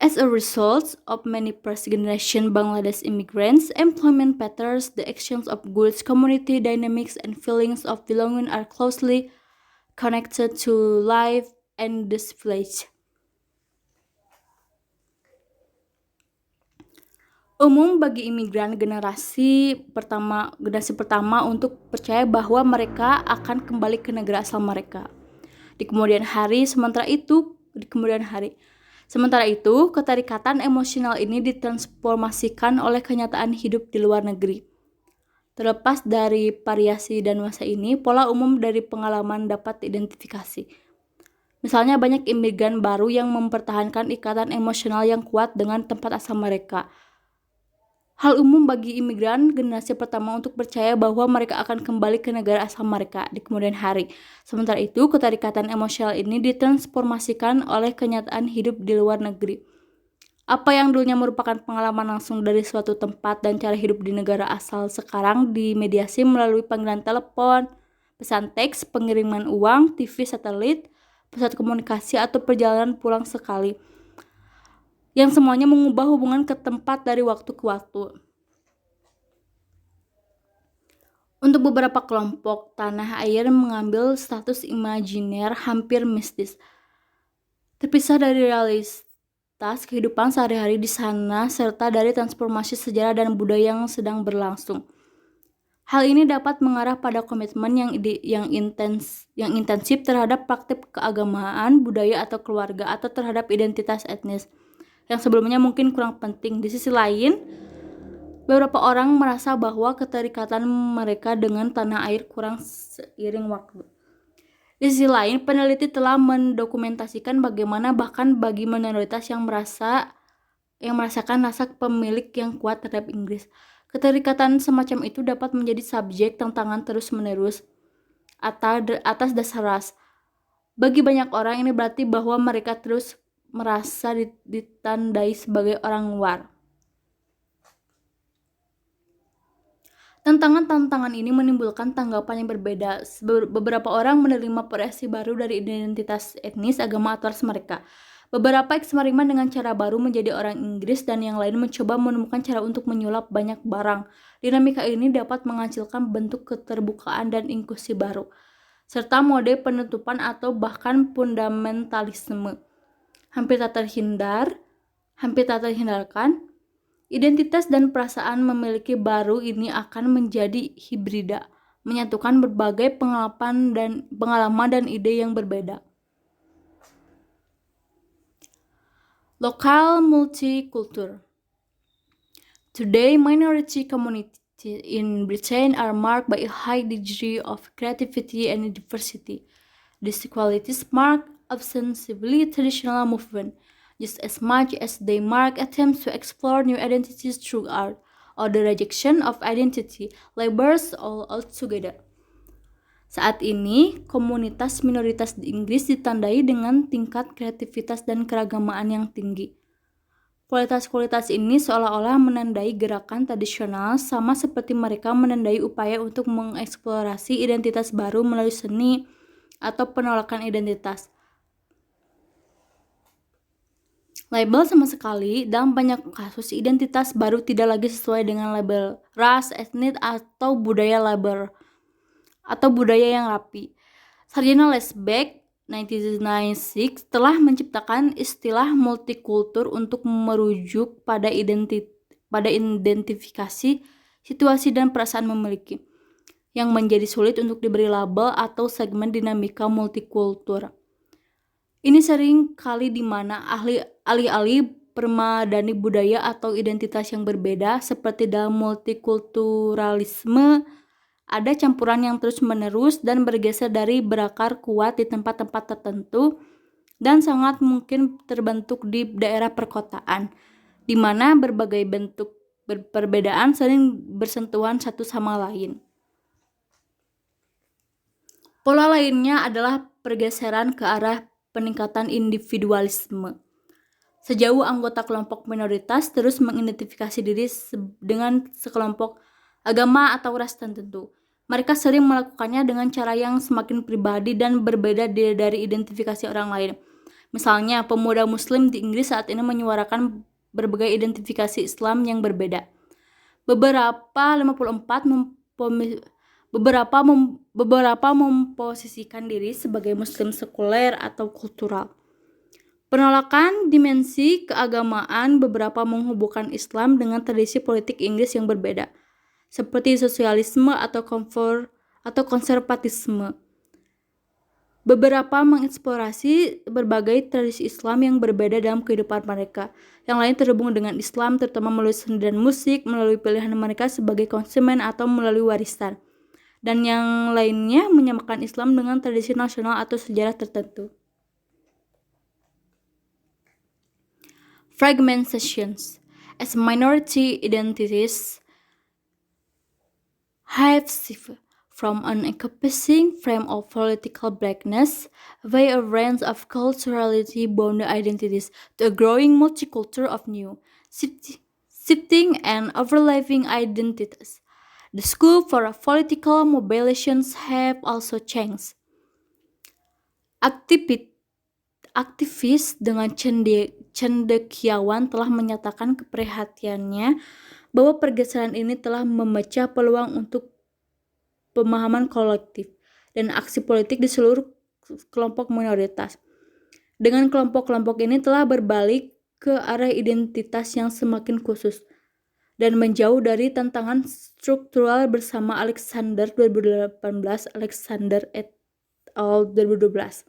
As a result of many first-generation Bangladesh immigrants, employment patterns, the exchange of goods, community dynamics, and feelings of belonging are closely connected to life in this village. Umum bagi imigran generasi pertama untuk percaya bahwa mereka akan kembali ke negara asal mereka. Di kemudian hari, sementara itu, keterikatan emosional ini ditransformasikan oleh kenyataan hidup di luar negeri. Terlepas dari variasi dan masa ini, pola umum dari pengalaman dapat diidentifikasi. Misalnya banyak imigran baru yang mempertahankan ikatan emosional yang kuat dengan tempat asal mereka. Hal umum bagi imigran generasi pertama untuk percaya bahwa mereka akan kembali ke negara asal mereka di kemudian hari. Sementara itu, keterikatan emosional ini ditransformasikan oleh kenyataan hidup di luar negeri. Apa yang dulunya merupakan pengalaman langsung dari suatu tempat dan cara hidup di negara asal sekarang dimediasi melalui panggilan telepon, pesan teks, pengiriman uang, TV satelit, pusat komunikasi, atau perjalanan pulang sekali, yang semuanya mengubah hubungan ke tempat dari waktu ke waktu. Untuk beberapa kelompok, tanah air mengambil status imajiner hampir mistis, terpisah dari realitas kehidupan sehari-hari di sana serta dari transformasi sejarah dan budaya yang sedang berlangsung. Hal ini dapat mengarah pada komitmen yang intensif terhadap praktik keagamaan, budaya atau keluarga, atau terhadap identitas etnis yang sebelumnya mungkin kurang penting. Di sisi lain, beberapa orang merasa bahwa keterikatan mereka dengan tanah air kurang seiring waktu. Di sisi lain, peneliti telah mendokumentasikan bagaimana bahkan bagi minoritas yang merasakan rasa pemilik yang kuat terhadap Inggris, keterikatan semacam itu dapat menjadi subjek tantangan terus-menerus atas dasar ras. Bagi banyak orang ini berarti bahwa mereka terus merasa ditandai sebagai orang luar. Tantangan-tantangan ini menimbulkan tanggapan yang berbeda. Beberapa orang menerima variasi baru dari identitas etnis, agama, atau ras mereka. Beberapa eksperimen dengan cara baru menjadi orang Inggris dan yang lain mencoba menemukan cara untuk menyulap banyak barang. Dinamika ini dapat menghasilkan bentuk keterbukaan dan inklusi baru, serta mode penutupan atau bahkan fundamentalisme. Hampir tak terhindarkan, identitas dan perasaan memiliki baru ini akan menjadi hibrida, menyatukan berbagai pengalaman dan ide yang berbeda. Local multicultural. Today, minority communities in Britain are marked by a high degree of creativity and diversity. These qualities mark ostensibly traditional movement, just as much as they mark attempts to explore new identities through art, or the rejection of identity labels all altogether. Saat ini, komunitas minoritas di Inggris ditandai dengan tingkat kreativitas dan keragamaan yang tinggi. Kualitas-kualitas ini seolah-olah menandai gerakan tradisional, sama seperti mereka menandai upaya untuk mengeksplorasi identitas baru melalui seni atau penolakan identitas. Label sama sekali, dalam banyak kasus identitas baru tidak lagi sesuai dengan label ras, etnis, atau budaya yang rapi. Sarjana Lesbeck 1996 telah menciptakan istilah multikultur untuk merujuk pada identifikasi situasi dan perasaan memiliki, yang menjadi sulit untuk diberi label atau segmen dinamika multikultur. Ini sering kali di mana alih-alih permadani budaya atau identitas yang berbeda, seperti dalam multikulturalisme, ada campuran yang terus-menerus dan bergeser dari berakar kuat di tempat-tempat tertentu dan sangat mungkin terbentuk di daerah perkotaan, di mana berbagai bentuk perbedaan sering bersentuhan satu sama lain. Pola lainnya adalah pergeseran ke arah peningkatan individualisme. Sejauh anggota kelompok minoritas terus mengidentifikasi diri dengan sekelompok agama atau ras tertentu, mereka sering melakukannya dengan cara yang semakin pribadi dan berbeda dari identifikasi orang lain. Misalnya, pemuda Muslim di Inggris saat ini menyuarakan berbagai identifikasi Islam yang berbeda. Beberapa memposisikan diri sebagai Muslim sekuler atau kultural. Penolakan dimensi keagamaan beberapa menghubungkan Islam dengan tradisi politik Inggris yang berbeda, seperti sosialisme atau konservatisme. Beberapa mengeksplorasi berbagai tradisi Islam yang berbeda dalam kehidupan mereka. Yang lain terhubung dengan Islam, terutama melalui seni dan musik, melalui pilihan mereka sebagai konsumen atau melalui warisan. Dan yang lainnya menyamakan Islam dengan tradisi nasional atau sejarah tertentu. Fragmentations. As minority identities have shifted from an encompassing frame of political blackness via a range of culturally bound identities to a growing multicultural of new, shifting and overlapping identities. The scope for political mobilizations have also changed. Aktivis dengan cendekiawan telah menyatakan keprihatiannya bahwa pergeseran ini telah memecah peluang untuk pemahaman kolektif dan aksi politik di seluruh kelompok minoritas. Dengan kelompok-kelompok ini telah berbalik ke arah identitas yang semakin khusus dan menjauh dari tantangan struktural bersama Alexander 2018, Alexander et al. 2012.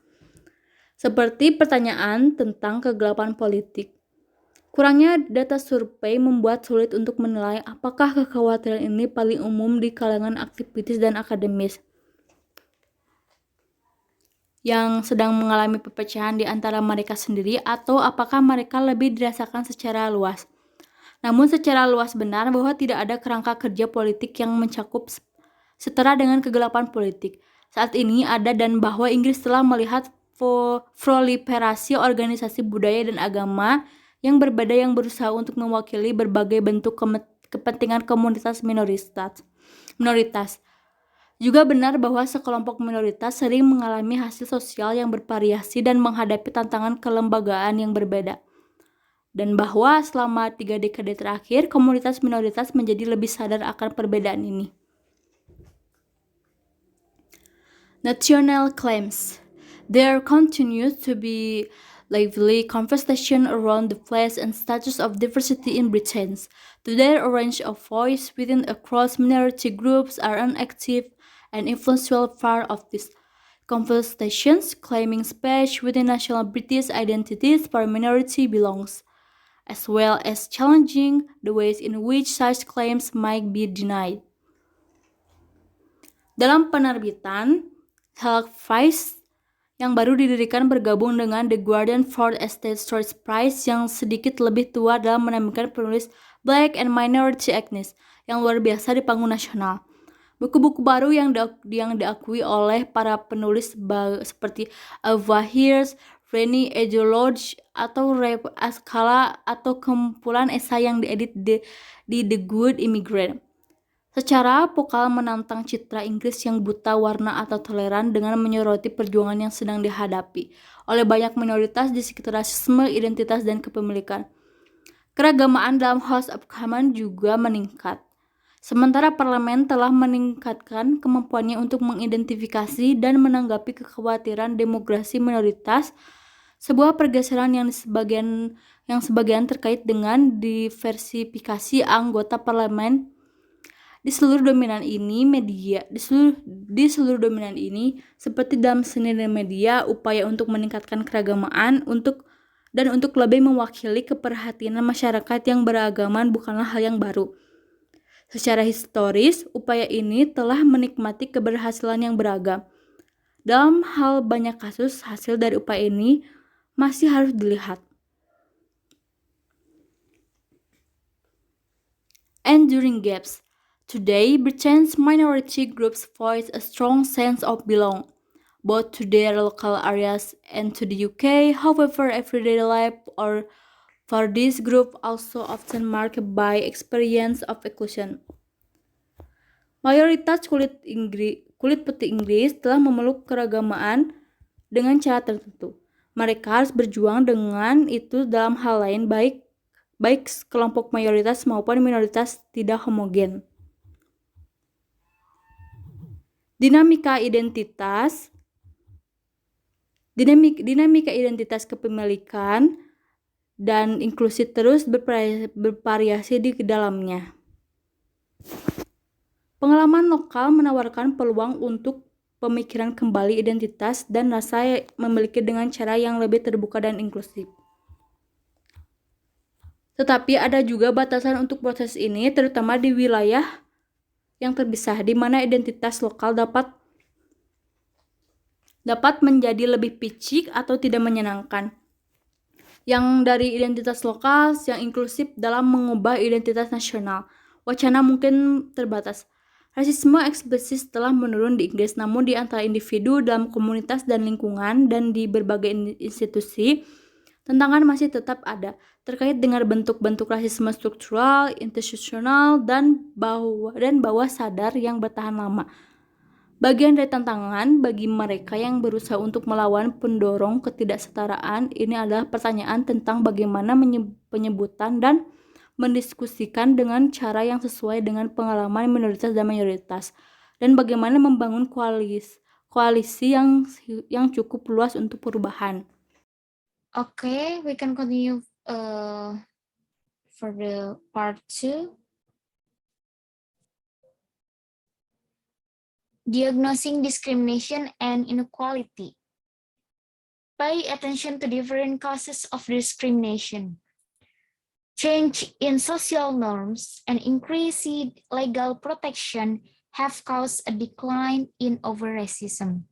Seperti pertanyaan tentang kegelapan politik. Kurangnya data survei membuat sulit untuk menilai apakah kekhawatiran ini paling umum di kalangan aktivis dan akademis yang sedang mengalami perpecahan di antara mereka sendiri atau apakah mereka lebih dirasakan secara luas. Namun secara luas benar bahwa tidak ada kerangka kerja politik yang mencakup setara dengan kegelapan politik. Saat ini ada dan bahwa Inggris telah melihat proliferasi organisasi budaya dan agama yang berbeda yang berusaha untuk mewakili berbagai bentuk kepentingan komunitas minoritas. Juga benar bahwa sekelompok minoritas sering mengalami hasil sosial yang bervariasi dan menghadapi tantangan kelembagaan yang berbeda. Dan bahwa selama 3 dekade terakhir, komunitas minoritas menjadi lebih sadar akan perbedaan ini. National claims. There continues to be lively conversation around the place and status of diversity in Britain. Today, a range of voices within across minority groups are an active and influential part of these conversations, claiming space within national British identities for minority belongs, as well as challenging the ways in which such claims might be denied. Dalam penerbitan Self-Prize yang baru didirikan bergabung dengan The Guardian Fourth Estate Stories Prize yang sedikit lebih tua dalam menampilkan penulis Black and Minority Agnes yang luar biasa di panggung nasional. Buku-buku baru yang diakui oleh para penulis seperti Ava Hirsch, Rennie Edgelodge, atau Rep Askala atau kumpulan esai yang diedit di The Good Immigrant. Secara vokal menantang citra Inggris yang buta warna atau toleran dengan menyoroti perjuangan yang sedang dihadapi oleh banyak minoritas di sekitar rasisme, identitas, dan kepemilikan. Keragamaan dalam House of Commons juga meningkat. Sementara parlemen telah meningkatkan kemampuannya untuk mengidentifikasi dan menanggapi kekhawatiran demografi minoritas, sebuah pergeseran yang sebagian terkait dengan diversifikasi anggota parlemen. Di seluruh dominan ini, seperti dalam seni dan media, upaya untuk meningkatkan keragamaan untuk lebih mewakili keprihatinan masyarakat yang beragaman bukanlah hal yang baru. Secara historis, upaya ini telah menikmati keberhasilan yang beragam. Dalam hal banyak kasus, hasil dari upaya ini masih harus dilihat. Enduring gaps. Today, Britain's minority groups voice a strong sense of belonging, both to their local areas and to the UK. However, everyday life for this group also often marked by experience of exclusion. Mayoritas kulit putih Inggris telah memeluk keragamaan dengan cara tertentu. Mereka harus berjuang dengan itu dalam hal lain, baik kelompok mayoritas maupun minoritas tidak homogen. Dinamika identitas Dinamika identitas kepemilikan dan inklusi terus bervariasi di dalamnya. Pengalaman lokal menawarkan peluang untuk pemikiran kembali identitas dan rasa memiliki dengan cara yang lebih terbuka dan inklusif. Tetapi ada juga batasan untuk proses ini, terutama di wilayah yang terpisah, di mana identitas lokal dapat menjadi lebih picik atau tidak menyenangkan. Yang dari identitas lokal yang inklusif dalam mengubah identitas nasional. Wacana mungkin terbatas. Rasisme eksplisit telah menurun di Inggris, namun di antara individu, dalam komunitas dan lingkungan, dan di berbagai institusi, tantangan masih tetap ada, terkait dengan bentuk-bentuk rasisme struktural, institusional, dan bawah sadar yang bertahan lama. Bagian dari tantangan bagi mereka yang berusaha untuk melawan pendorong ketidaksetaraan ini adalah pertanyaan tentang bagaimana penyebutan dan mendiskusikan dengan cara yang sesuai dengan pengalaman minoritas dan mayoritas, dan bagaimana membangun koalisi yang cukup luas untuk perubahan. Okay, we can continue for the part 2. Diagnosing discrimination and inequality. Pay attention to different causes of discrimination. Change in social norms and increased legal protection have caused a decline in overt racism.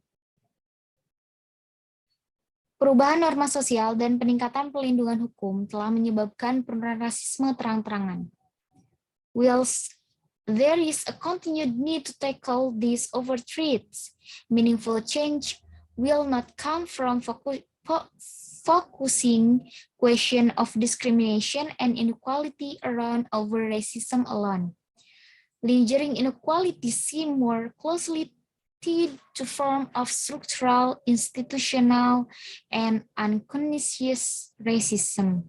Perubahan norma sosial dan peningkatan pelindungan hukum telah menyebabkan penurunan rasisme terang-terangan. Whilst there is a continued need to tackle these overt threats, meaningful change will not come from focusing question of discrimination and inequality around overt racism alone. Lingering inequalities seem more closely tied to form of structural, institutional, and unconscious racism.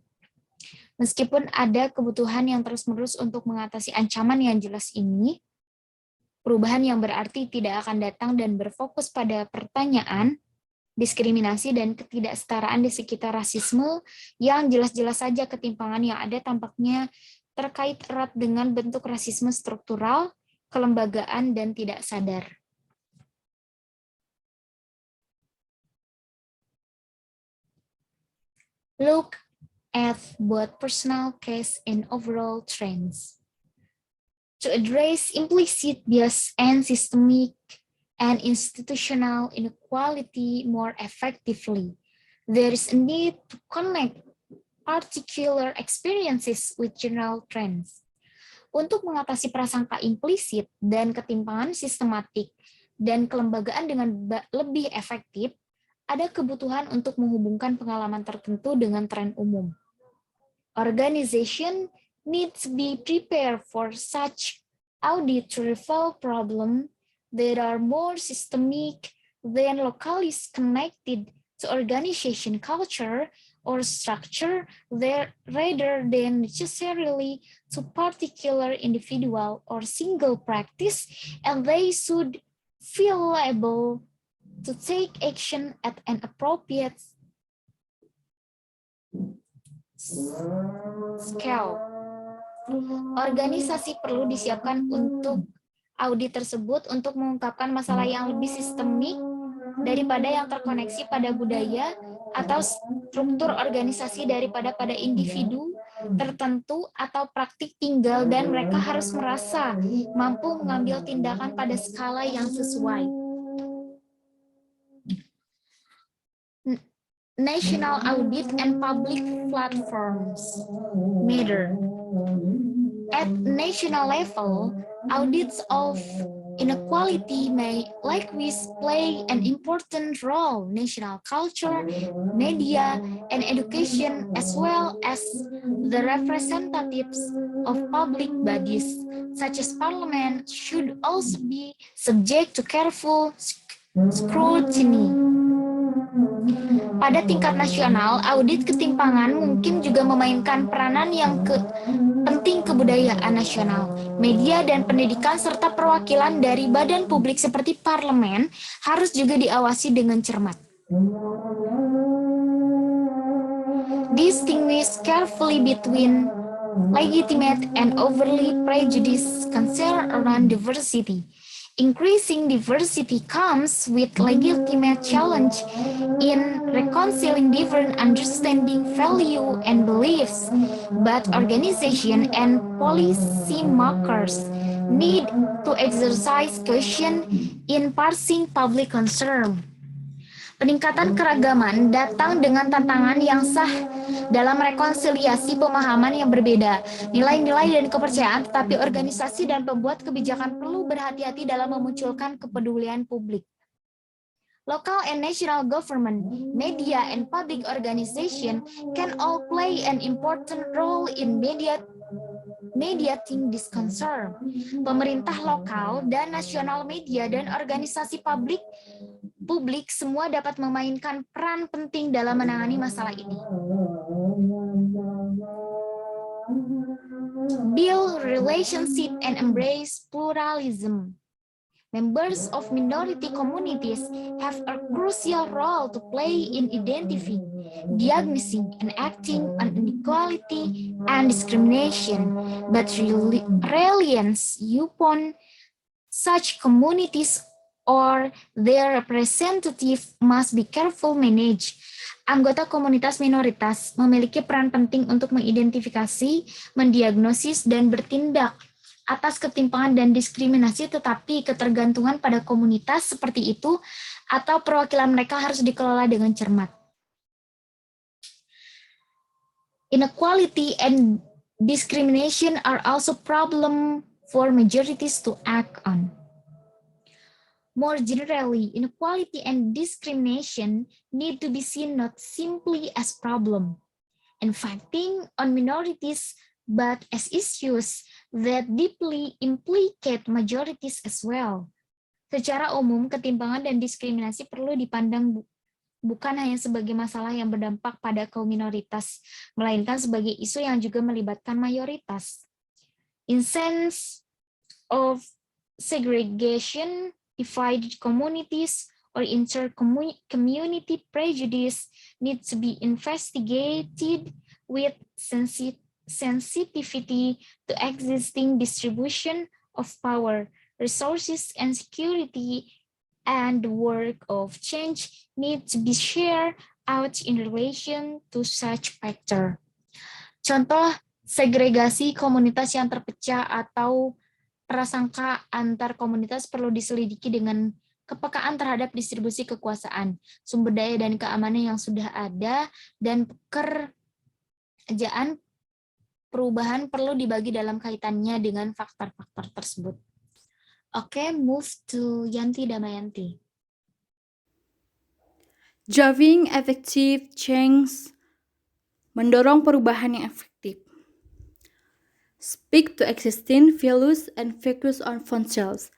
Meskipun ada kebutuhan yang terus-menerus untuk mengatasi ancaman yang jelas ini, perubahan yang berarti tidak akan datang dan berfokus pada pertanyaan, diskriminasi, dan ketidaksetaraan di sekitar rasisme yang jelas-jelas saja ketimpangan yang ada tampaknya terkait erat dengan bentuk rasisme struktural, kelembagaan, dan tidak sadar. Look at both personal case and overall trends. To address implicit bias and systemic and institutional inequality more effectively, there is a need to connect particular experiences with general trends. Untuk mengatasi prasangka implisit dan ketimpangan sistematik dan kelembagaan dengan lebih efektif, ada kebutuhan untuk menghubungkan pengalaman tertentu dengan tren umum. Organization needs to be prepared for such audit to resolve problems that are more systemic than locally connected to organization culture or structure rather than necessarily to particular individual or single practice, and they should feel able to take action at an appropriate scale. Organisasi perlu disiapkan untuk audit tersebut untuk mengungkapkan masalah yang lebih sistemik daripada yang terkoneksi pada budaya atau struktur organisasi daripada pada individu tertentu atau praktik tinggal, dan mereka harus merasa mampu mengambil tindakan pada skala yang sesuai. National audit and public platforms matter. At national level, audits of inequality may likewise play an important role. National culture, media, and education, as well as the representatives of public bodies, such as parliament, should also be subject to careful scrutiny. Pada tingkat nasional, audit ketimpangan mungkin juga memainkan peranan yang penting kebudayaan nasional, media, dan pendidikan, serta perwakilan dari badan publik seperti parlemen harus juga diawasi dengan cermat. Distinguish carefully between legitimate and overly prejudiced concern around diversity. Increasing diversity comes with legitimate challenge in reconciling different understanding, value, and beliefs, but organization and policymakers need to exercise caution in parsing public concern. Peningkatan keragaman datang dengan tantangan yang sah dalam rekonsiliasi pemahaman yang berbeda, nilai-nilai dan kepercayaan, tetapi organisasi dan pembuat kebijakan perlu berhati-hati dalam memunculkan kepedulian publik. Local and national government, media, and public organization can all play an important role in mediating this concern. Pemerintah lokal dan nasional, media, dan organisasi publik semua dapat memainkan peran penting dalam menangani masalah ini. Build relationship and embrace pluralism. Members of minority communities have a crucial role to play in identifying, diagnosing, and acting on inequality and discrimination, but reliance upon such communities or their representative must be careful managed. Anggota komunitas minoritas memiliki peran penting untuk mengidentifikasi, mendiagnosis, dan bertindak atas ketimpangan dan diskriminasi, tetapi ketergantungan pada komunitas seperti itu atau perwakilan mereka harus dikelola dengan cermat. Inequality and discrimination are also problem for majorities to act on. More generally, inequality and discrimination need to be seen not simply as problem impacting on minorities, but as issues that deeply implicate majorities as well. Secara umum, ketimpangan dan diskriminasi perlu dipandang bukan hanya sebagai masalah yang berdampak pada kaum minoritas, melainkan sebagai isu yang juga melibatkan mayoritas. In sense of segregation, divided communities, or inter-community prejudice needs to be investigated with sensitivity to existing distribution of power, resources, and security, and the work of change needs to be shared out in relation to such factor. Contoh segregasi komunitas yang terpecah atau prasangka antar komunitas perlu diselidiki dengan kepekaan terhadap distribusi kekuasaan, sumber daya dan keamanan yang sudah ada, dan pekerjaan perubahan perlu dibagi dalam kaitannya dengan faktor-faktor tersebut. Oke, move to Yanti Damayanti. Driving effective change, mendorong perubahan yang efektif. Speak to existing values and focus on functions.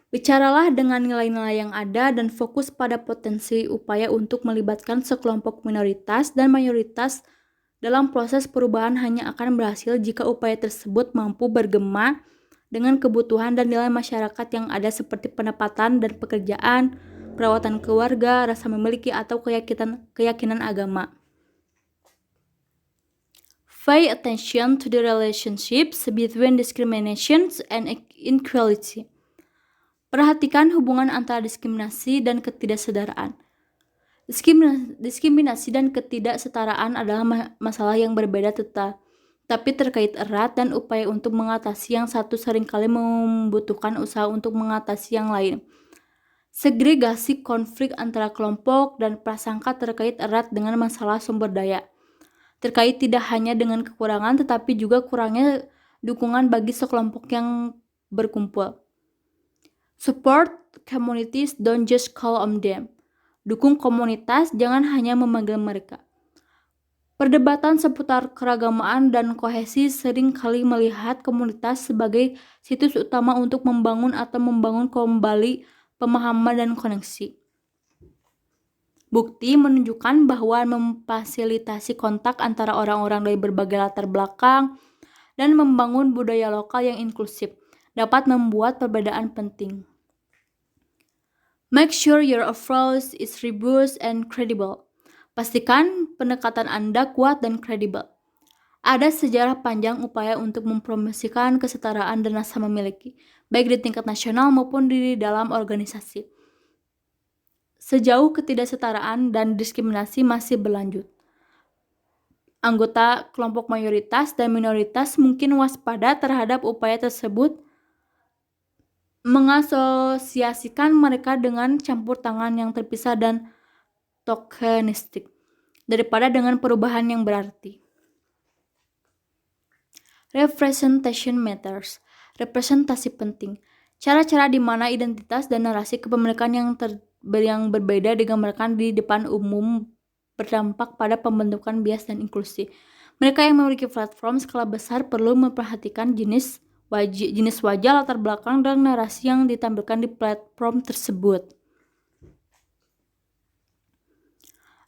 Bicaralah dengan nilai-nilai yang ada dan fokus pada potensi upaya untuk melibatkan sekelompok minoritas dan mayoritas dalam proses perubahan hanya akan berhasil jika upaya tersebut mampu bergema dengan kebutuhan dan nilai masyarakat yang ada seperti pendapatan dan pekerjaan, perawatan keluarga, rasa memiliki, atau keyakinan agama. Pay attention to the relationships between discriminations and inequality. Perhatikan hubungan antara diskriminasi dan ketidaksetaraan. Diskriminasi dan ketidaksetaraan adalah masalah yang berbeda tapi terkait erat, dan upaya untuk mengatasi yang satu seringkali membutuhkan usaha untuk mengatasi yang lain. Segregasi konflik antara kelompok dan prasangka terkait erat dengan masalah sumber daya. Terkait tidak hanya dengan kekurangan tetapi juga kurangnya dukungan bagi sekelompok yang berkumpul. Support communities, don't just call on them. Dukung komunitas, jangan hanya memanggil mereka. Perdebatan seputar keragamaan dan kohesi sering kali melihat komunitas sebagai situs utama untuk membangun kembali pemahaman dan koneksi. Bukti menunjukkan bahwa memfasilitasi kontak antara orang-orang dari berbagai latar belakang dan membangun budaya lokal yang inklusif dapat membuat perbedaan penting. Make sure your approach is robust and credible. Pastikan pendekatan Anda kuat dan kredibel. Ada sejarah panjang upaya untuk mempromosikan kesetaraan dan rasa memiliki, baik di tingkat nasional maupun di dalam organisasi. Sejauh ketidaksetaraan dan diskriminasi masih berlanjut, anggota kelompok mayoritas dan minoritas mungkin waspada terhadap upaya tersebut, mengasosiasikan mereka dengan campur tangan yang terpisah dan tokenistik, daripada dengan perubahan yang berarti. Representation matters. Representasi penting. Cara-cara di mana identitas dan narasi kepemilikan yang berbeda digambarkan di depan umum berdampak pada pembentukan bias dan inklusi. Mereka yang memiliki platform skala besar perlu memperhatikan jenis wajah, latar belakang, dan narasi yang ditampilkan di platform tersebut.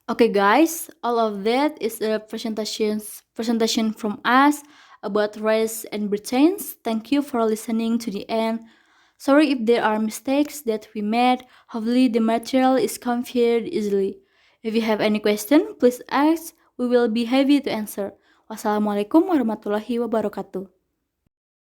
Okay guys, all of that is a presentation from us about race and Britain. Thank you for listening to the end. Sorry if there are mistakes that we made. Hopefully the material is conveyed easily. If you have any question, please ask. We will be happy to answer. Wassalamualaikum warahmatullahi wabarakatuh.